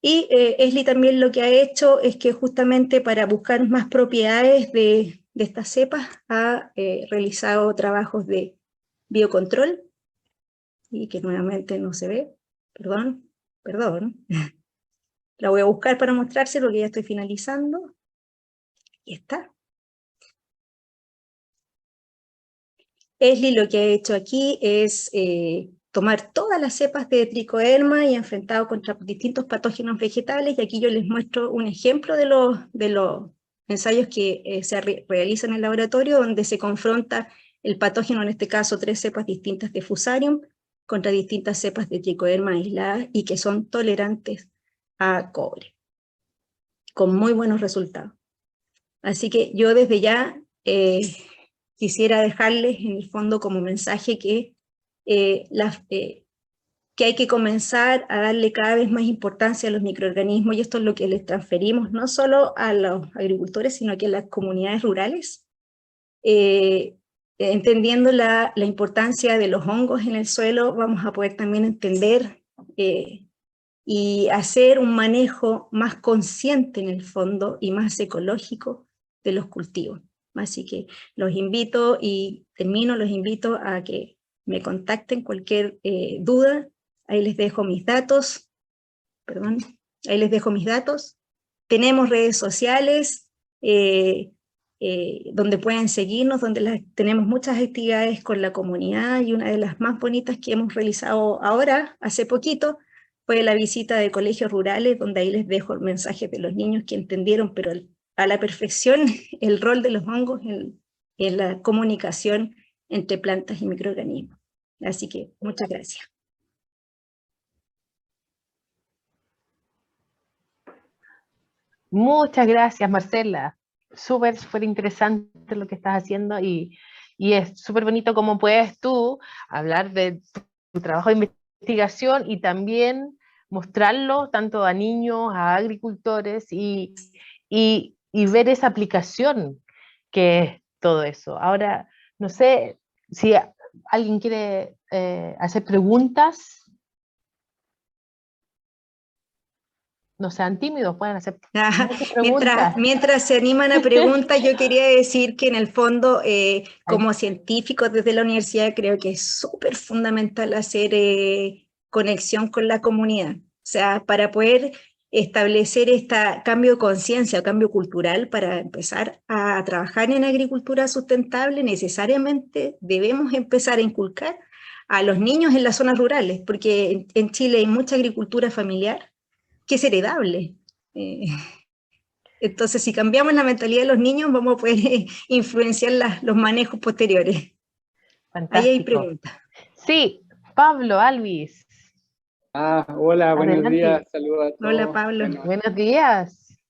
Y Esli también lo que ha hecho es que justamente para buscar más propiedades de estas cepas ha realizado trabajos de biocontrol, y que nuevamente no se ve, perdón. La voy a buscar para mostrárselo porque ya estoy finalizando. Aquí está. Esli lo que ha hecho aquí es tomar todas las cepas de tricoderma y enfrentado contra distintos patógenos vegetales, y aquí yo les muestro un ejemplo de los ensayos que se realizan en el laboratorio, donde se confronta el patógeno, en este caso 3 cepas distintas de Fusarium, contra distintas cepas de tricoderma aisladas y que son tolerantes a cobre, con muy buenos resultados. Así que yo desde ya quisiera dejarles en el fondo como mensaje que hay que comenzar a darle cada vez más importancia a los microorganismos, y esto es lo que les transferimos no solo a los agricultores, sino que a las comunidades rurales, entendiendo la importancia de los hongos en el suelo. Vamos a poder también entender y hacer un manejo más consciente en el fondo y más ecológico de los cultivos. Así que los invito, y termino, los invito a que me contacten cualquier duda. Ahí les dejo mis datos, Tenemos redes sociales donde pueden seguirnos, donde tenemos muchas actividades con la comunidad, y una de las más bonitas que hemos realizado ahora, hace poquito, fue la visita de colegios rurales, donde ahí les dejo el mensaje de los niños que entendieron, pero a la perfección, el rol de los hongos en la comunicación entre plantas y microorganismos. Así que muchas gracias. Muchas gracias, Marcela. Súper, súper interesante lo que estás haciendo y es súper bonito cómo puedes tú hablar de tu trabajo de investigación y también mostrarlo tanto a niños, a agricultores y ver esa aplicación que es todo eso. Ahora, no sé si alguien quiere hacer preguntas. No sean tímidos, pueden hacer muchas preguntas. Mientras se animan a preguntas, yo quería decir que en el fondo, como científicos desde la universidad, creo que es súper fundamental hacer conexión con la comunidad. O sea, para poder establecer este cambio de conciencia o cambio cultural, para empezar a trabajar en agricultura sustentable, necesariamente debemos empezar a inculcar a los niños en las zonas rurales, porque en Chile hay mucha agricultura familiar que es heredable. Entonces, si cambiamos la mentalidad de los niños, vamos a poder influenciar los manejos posteriores. Fantástico. Ahí hay preguntas. Sí, Pablo, Alvis. Hola, buenos días, saludos a todos. Hola, Pablo. Bueno, buenos días.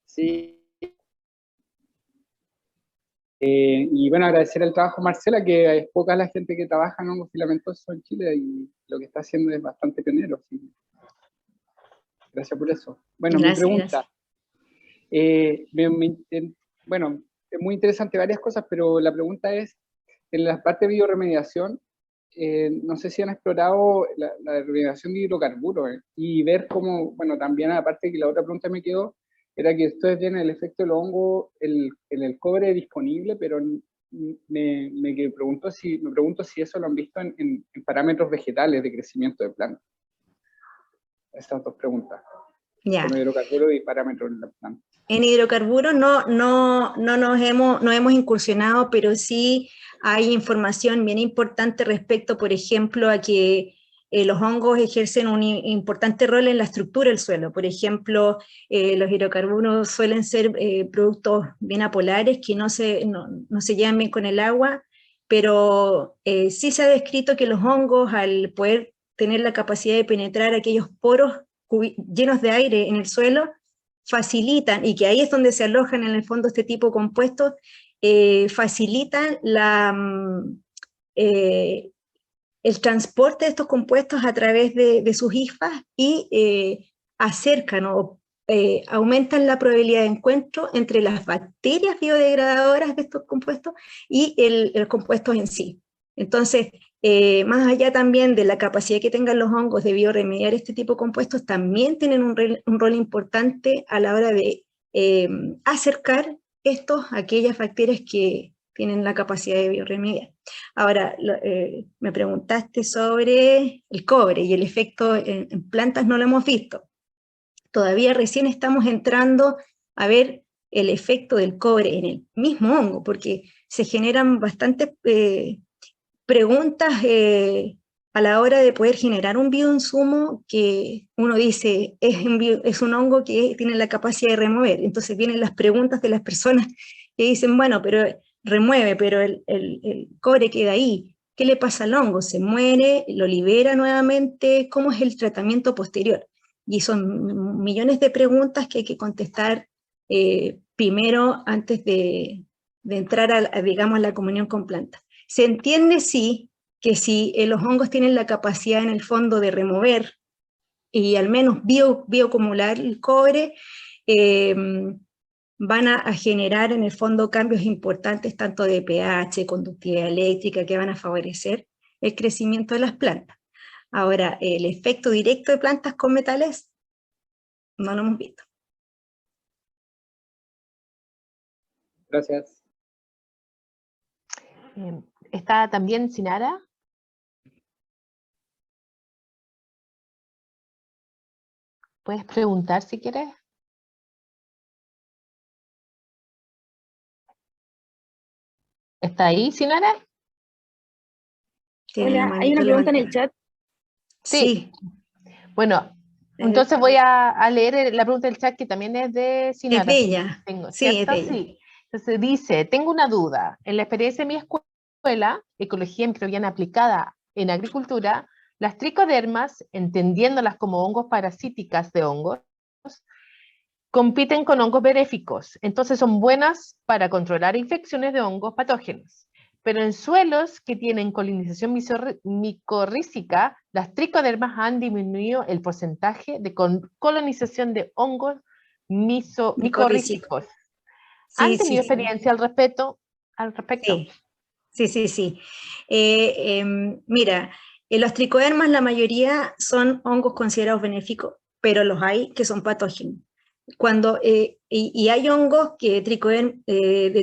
Sí. Y bueno, agradecer el trabajo, Marcela, que es poca la gente que trabaja en hongos filamentosos en Chile y lo que está haciendo es bastante pionero. ¿Sí? Gracias por eso. Bueno, Gracias, mi pregunta. Bueno, es muy interesante varias cosas, pero la pregunta es, en la parte de bioremediación, no sé si han explorado la remediación de hidrocarburos y ver cómo, bueno, también aparte que la otra pregunta me quedó, era que ustedes tienen el efecto del hongo en el cobre disponible, pero me pregunto si eso lo han visto en parámetros vegetales de crecimiento de plantas. Estas dos preguntas. Ya. Con hidrocarburos y parámetros en la planta. En hidrocarburos no hemos incursionado, pero sí hay información bien importante respecto, por ejemplo, a que los hongos ejercen un importante rol en la estructura del suelo. Por ejemplo, los hidrocarburos suelen ser productos bien apolares que no se llevan bien con el agua, pero sí se ha descrito que los hongos, al poder tener la capacidad de penetrar aquellos poros llenos de aire en el suelo, facilitan, y que ahí es donde se alojan en el fondo este tipo de compuestos, facilitan el transporte de estos compuestos a través de sus hifas y acercan o aumentan la probabilidad de encuentro entre las bacterias biodegradadoras de estos compuestos y el compuesto en sí. Entonces, más allá también de la capacidad que tengan los hongos de bioremediar este tipo de compuestos, también tienen un rol importante a la hora de acercar estos a aquellas bacterias que tienen la capacidad de bioremediar. Ahora, me preguntaste sobre el cobre y el efecto en plantas no lo hemos visto. Todavía recién estamos entrando a ver el efecto del cobre en el mismo hongo, porque se generan bastantes preguntas a la hora de poder generar un bioinsumo que uno dice es un hongo que tiene la capacidad de remover. Entonces vienen las preguntas de las personas que dicen, bueno, pero remueve, pero el cobre queda ahí. ¿Qué le pasa al hongo? ¿Se muere? ¿Lo libera nuevamente? ¿Cómo es el tratamiento posterior? Y son millones de preguntas que hay que contestar primero antes de entrar digamos, a la comunión con plantas. Se entiende, sí, que si los hongos tienen la capacidad en el fondo de remover y al menos bioacumular el cobre, van a generar en el fondo cambios importantes tanto de pH, conductividad eléctrica, que van a favorecer el crecimiento de las plantas. Ahora, el efecto directo de plantas con metales no lo hemos visto. Gracias. ¿Está también Sinara? ¿Puedes preguntar si quieres? ¿Está ahí, Sinara? Hola, hay una pregunta en el chat. Sí. Bueno, entonces voy a leer la pregunta del chat, que también es de Sinara. Es de ella. Tengo, Sí, es ¿cierto? de ella. Sí. Entonces dice, tengo una duda. En la experiencia de mi escuela, Ecología Microbiana Aplicada en Agricultura, las tricodermas, entendiéndolas como hongos parasíticas de hongos, compiten con hongos benéficos. Entonces son buenas para controlar infecciones de hongos patógenos. Pero en suelos que tienen colonización micorrícica, las tricodermas han disminuido el porcentaje de colonización de hongos micorrícicos. Sí, ¿Han sí, tenido sí. experiencia al respecto? Sí, sí, sí, sí. Mira, los tricodermas, la mayoría son hongos considerados benéficos, pero los hay que son patógenos. Y hay hongos que de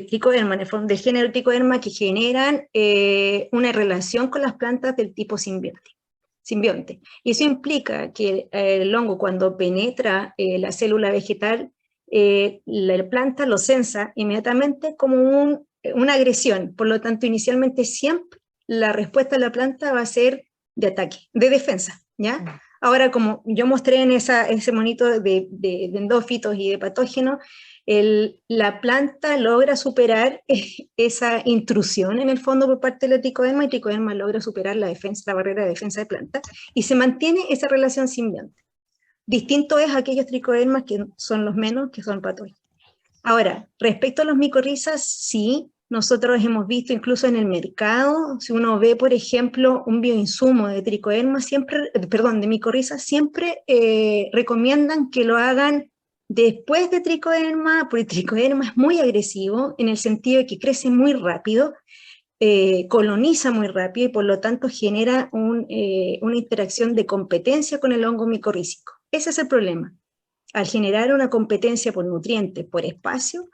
tricoderma, del género tricoderma, que generan una relación con las plantas del tipo simbionte. Y eso implica que el hongo, cuando penetra la célula vegetal, la planta lo sensa inmediatamente como una agresión. Por lo tanto, inicialmente siempre la respuesta de la planta va a ser de ataque, de defensa, ¿ya? Ahora, como yo mostré en ese monito de endófitos y de patógenos, la planta logra superar esa intrusión en el fondo por parte del tricoderma, y el tricoderma logra superar la barrera de defensa de planta, y se mantiene esa relación simbionte. Distinto es aquellos tricodermas que son los menos, que son patógenos. Ahora, respecto a los micorrizas, sí, nosotros hemos visto incluso en el mercado, si uno ve, por ejemplo, un bioinsumo de tricoderma, de micorriza, siempre recomiendan que lo hagan después de tricoderma, porque el tricoderma es muy agresivo, en el sentido de que crece muy rápido, coloniza muy rápido, y por lo tanto genera una interacción de competencia con el hongo micorrícico. Ese es el problema. Al generar una competencia por nutrientes, por espacio,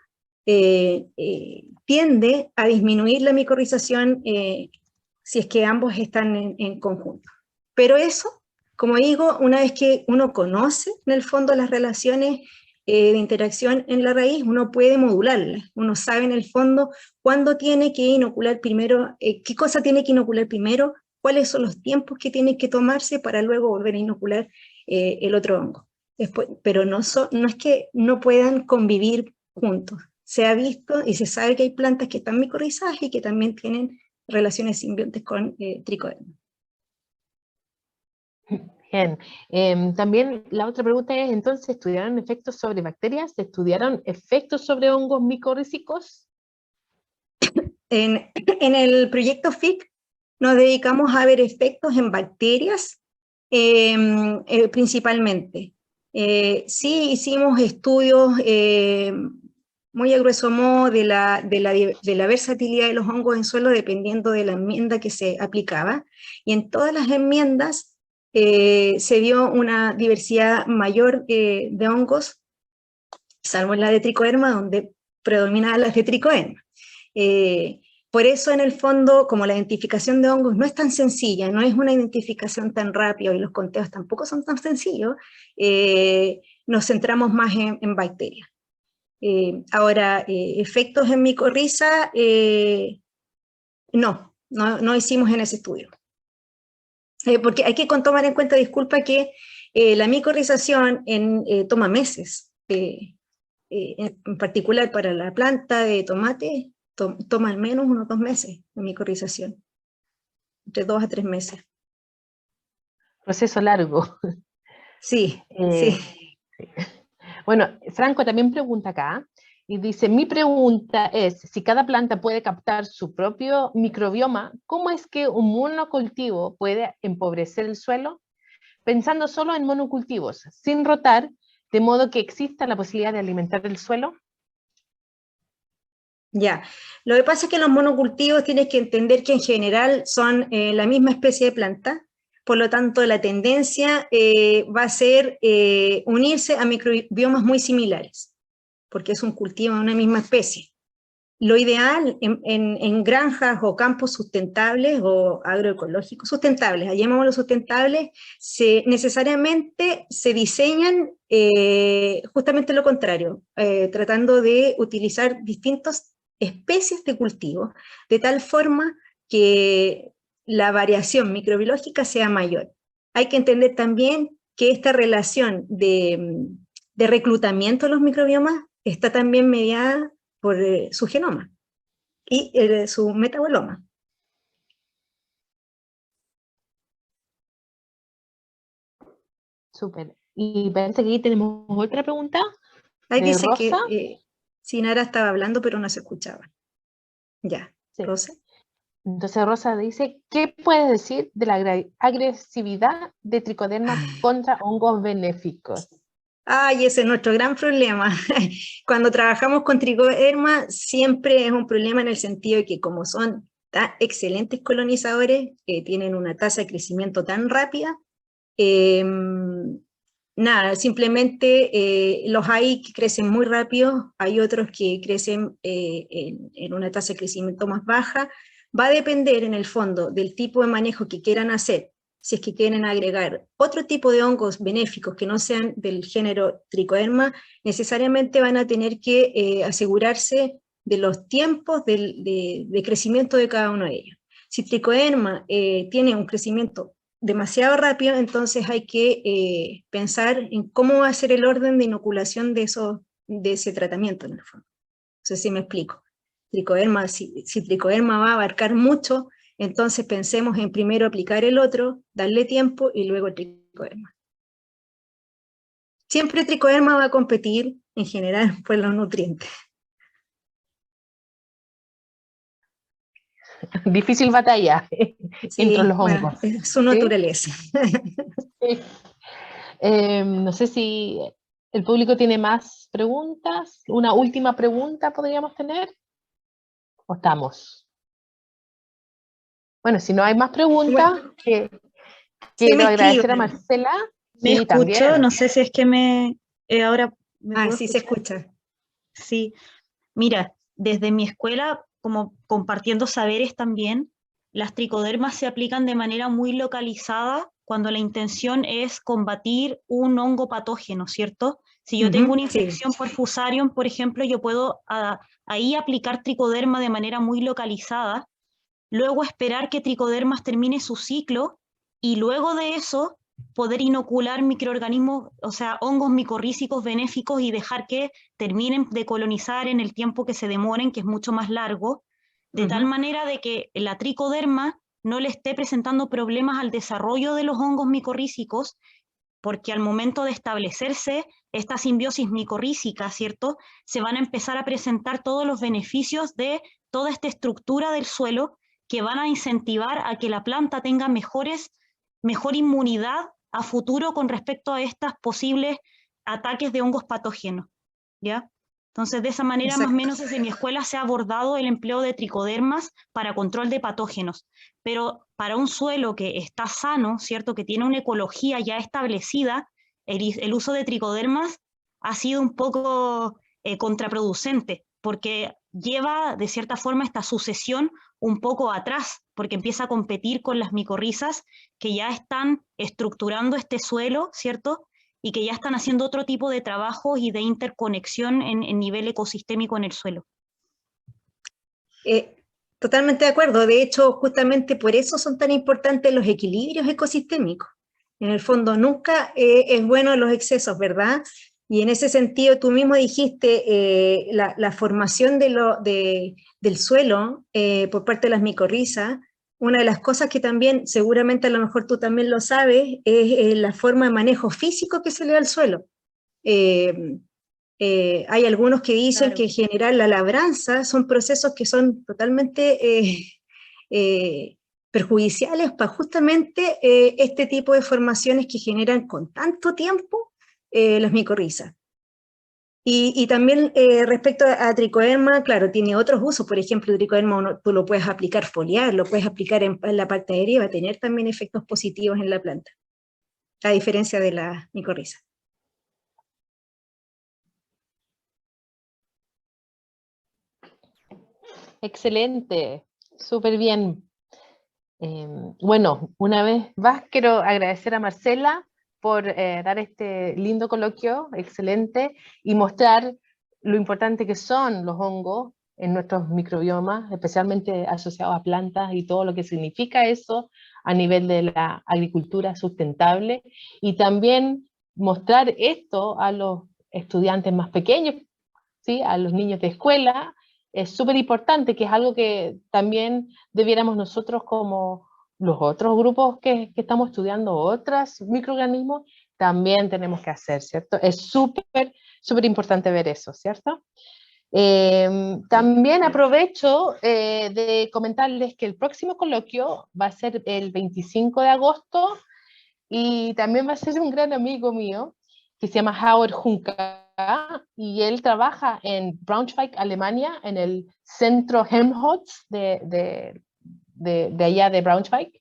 tiende a disminuir la micorrización si es que ambos están en conjunto. Pero eso, como digo, una vez que uno conoce en el fondo las relaciones de interacción en la raíz, uno puede modularlas. Uno sabe en el fondo cuándo tiene que inocular primero, qué cosa tiene que inocular primero, cuáles son los tiempos que tiene que tomarse para luego volver a inocular el otro hongo. Después, pero no es que no puedan convivir juntos. Se ha visto y se sabe que hay plantas que están micorrizadas y que también tienen relaciones simbiontes con tricoderma. Bien. También la otra pregunta es, entonces, ¿estudiaron efectos sobre bacterias? ¿Estudiaron efectos sobre hongos micorrícicos? En el proyecto FIC nos dedicamos a ver efectos en bacterias principalmente. Sí hicimos estudios muy a grueso modo de la versatilidad de los hongos en suelo dependiendo de la enmienda que se aplicaba, y en todas las enmiendas se vio una diversidad mayor de hongos, salvo en la de tricoderma, donde predominaban las de tricoderma. Por eso, en el fondo, como la identificación de hongos no es tan sencilla, no es una identificación tan rápida, y los conteos tampoco son tan sencillos, nos centramos más en bacterias. Ahora, efectos en micorriza, no hicimos en ese estudio. Porque hay que tomar en cuenta, disculpa, que la micorrización toma meses, en particular para la planta de tomate, toma al menos unos 2 meses de micorrización, entre 2 a 3 meses. Proceso largo. Sí, sí. Bueno, Franco también pregunta acá, y dice, mi pregunta es, si cada planta puede captar su propio microbioma, ¿cómo es que un monocultivo puede empobrecer el suelo? Pensando solo en monocultivos, sin rotar, de modo que exista la posibilidad de alimentar el suelo. Ya, lo que pasa es que los monocultivos tienes que entender que en general son la misma especie de planta, por lo tanto la tendencia va a ser unirse a microbiomas muy similares, porque es un cultivo de una misma especie. Lo ideal en granjas o campos sustentables o agroecológicos sustentables, llamémoslo sustentables, necesariamente se diseñan justamente lo contrario, tratando de utilizar distintas especies de cultivo, de tal forma que la variación microbiológica sea mayor. Hay que entender también que esta relación de reclutamiento de los microbiomas está también mediada por su genoma y su metaboloma. Súper. Y parece que aquí tenemos otra pregunta Ahí de dice Rosa. que Sinara estaba hablando, pero no se escuchaba. Ya, Sí. Rosa. Entonces Rosa dice, ¿qué puedes decir de la agresividad de Tricoderma contra hongos benéficos? Ay, ese es nuestro gran problema. Cuando trabajamos con tricoderma siempre es un problema en el sentido de que como son tan excelentes colonizadores, tienen una tasa de crecimiento tan rápida, nada, simplemente los hay que crecen muy rápido, hay otros que crecen en una tasa de crecimiento más baja. Va a depender en el fondo del tipo de manejo que quieran hacer. Si es que quieren agregar otro tipo de hongos benéficos que no sean del género Tricoderma, necesariamente van a tener que asegurarse de los tiempos de crecimiento de cada uno de ellos. Si Tricoderma tiene un crecimiento demasiado rápido, entonces hay que pensar en cómo va a ser el orden de inoculación de ese tratamiento en el fondo. No sé si me explico. Tricoderma, si Tricoderma va a abarcar mucho, entonces pensemos en primero aplicar el otro, darle tiempo y luego el Tricoderma. Siempre Tricoderma va a competir en general por los nutrientes. Difícil batalla entre los bueno, hongos. es su naturaleza. ¿Sí? No sé si el público tiene más preguntas. Una última pregunta podríamos tener. ¿O estamos? Bueno, si no hay más preguntas, Bueno, quiero me agradecer a escriben. Marcela. ¿Me Sí, escucho? también. No sé si es que ahora me puedo Sí se escuchar. escucha. Sí, mira, desde mi escuela, como compartiendo saberes también, las tricodermas se aplican de manera muy localizada cuando la intención es combatir un hongo patógeno, ¿cierto? Si yo tengo una infección por Fusarium, por ejemplo, yo puedo ahí aplicar tricoderma de manera muy localizada, luego esperar que tricodermas termine su ciclo y luego de eso poder inocular microorganismos, o sea, hongos micorrízicos benéficos y dejar que terminen de colonizar en el tiempo que se demoren, que es mucho más largo, de tal manera de que la tricoderma no le esté presentando problemas al desarrollo de los hongos micorrízicos, porque al momento de establecerse esta simbiosis micorrízica, ¿cierto?, se van a empezar a presentar todos los beneficios de toda esta estructura del suelo que van a incentivar a que la planta tenga mejor inmunidad a futuro con respecto a estos posibles ataques de hongos patógenos, ¿ya? Entonces, de esa manera, más o menos desde mi escuela se ha abordado el empleo de tricodermas para control de patógenos. Pero para un suelo que está sano, ¿cierto?, que tiene una ecología ya establecida, el uso de tricodermas ha sido un poco contraproducente, porque lleva, de cierta forma, esta sucesión un poco atrás, porque empieza a competir con las micorrizas que ya están estructurando este suelo, ¿cierto?, y que ya están haciendo otro tipo de trabajos y de interconexión en nivel ecosistémico en el suelo. Totalmente de acuerdo. De hecho, justamente por eso son tan importantes los equilibrios ecosistémicos. En el fondo, nunca es bueno los excesos, ¿verdad? Y en ese sentido, tú mismo dijiste la formación del suelo por parte de las micorrizas. Una de las cosas que también, seguramente a lo mejor tú también lo sabes, es la forma de manejo físico que se le da al suelo. Hay algunos que dicen que en general la labranza son procesos que son totalmente perjudiciales para justamente este tipo de formaciones que generan con tanto tiempo las micorrizas. Y también respecto a tricoderma, claro, tiene otros usos. Por ejemplo, el tricoderma tú lo puedes aplicar foliar, lo puedes aplicar en la parte aérea y va a tener también efectos positivos en la planta, a diferencia de la micorriza. Excelente, súper bien. Bueno, una vez más quiero agradecer a Marcela por dar este lindo coloquio, excelente, y mostrar lo importante que son los hongos en nuestros microbiomas, especialmente asociados a plantas y todo lo que significa eso a nivel de la agricultura sustentable, y también mostrar esto a los estudiantes más pequeños, ¿sí? A los niños de escuela. Es súper importante, que es algo que también debiéramos nosotros, como los otros grupos que estamos estudiando otros microorganismos, también tenemos que hacer, ¿cierto? Es súper importante ver eso, ¿cierto? También aprovecho de comentarles que el próximo coloquio va a ser el 25 de agosto, y también va a ser un gran amigo mío que se llama Howard Juncker, y él trabaja en Braunschweig, Alemania, en el centro Helmholtz de allá de Braunschweig.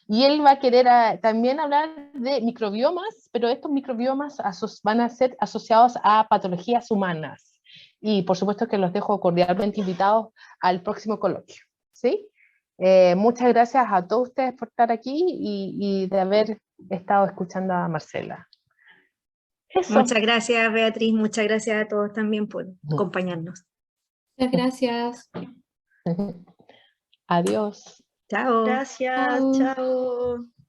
Y él va a querer también hablar de microbiomas, pero estos microbiomas van a ser asociados a patologías humanas. Y por supuesto que los dejo cordialmente invitados al próximo coloquio, ¿sí? Muchas gracias a todos ustedes por estar aquí y de haber estado escuchando a Marcela. Eso. Muchas gracias, Beatriz. Muchas gracias a todos también por acompañarnos. Muchas gracias. Adiós. Chao. Gracias, Chao. chao.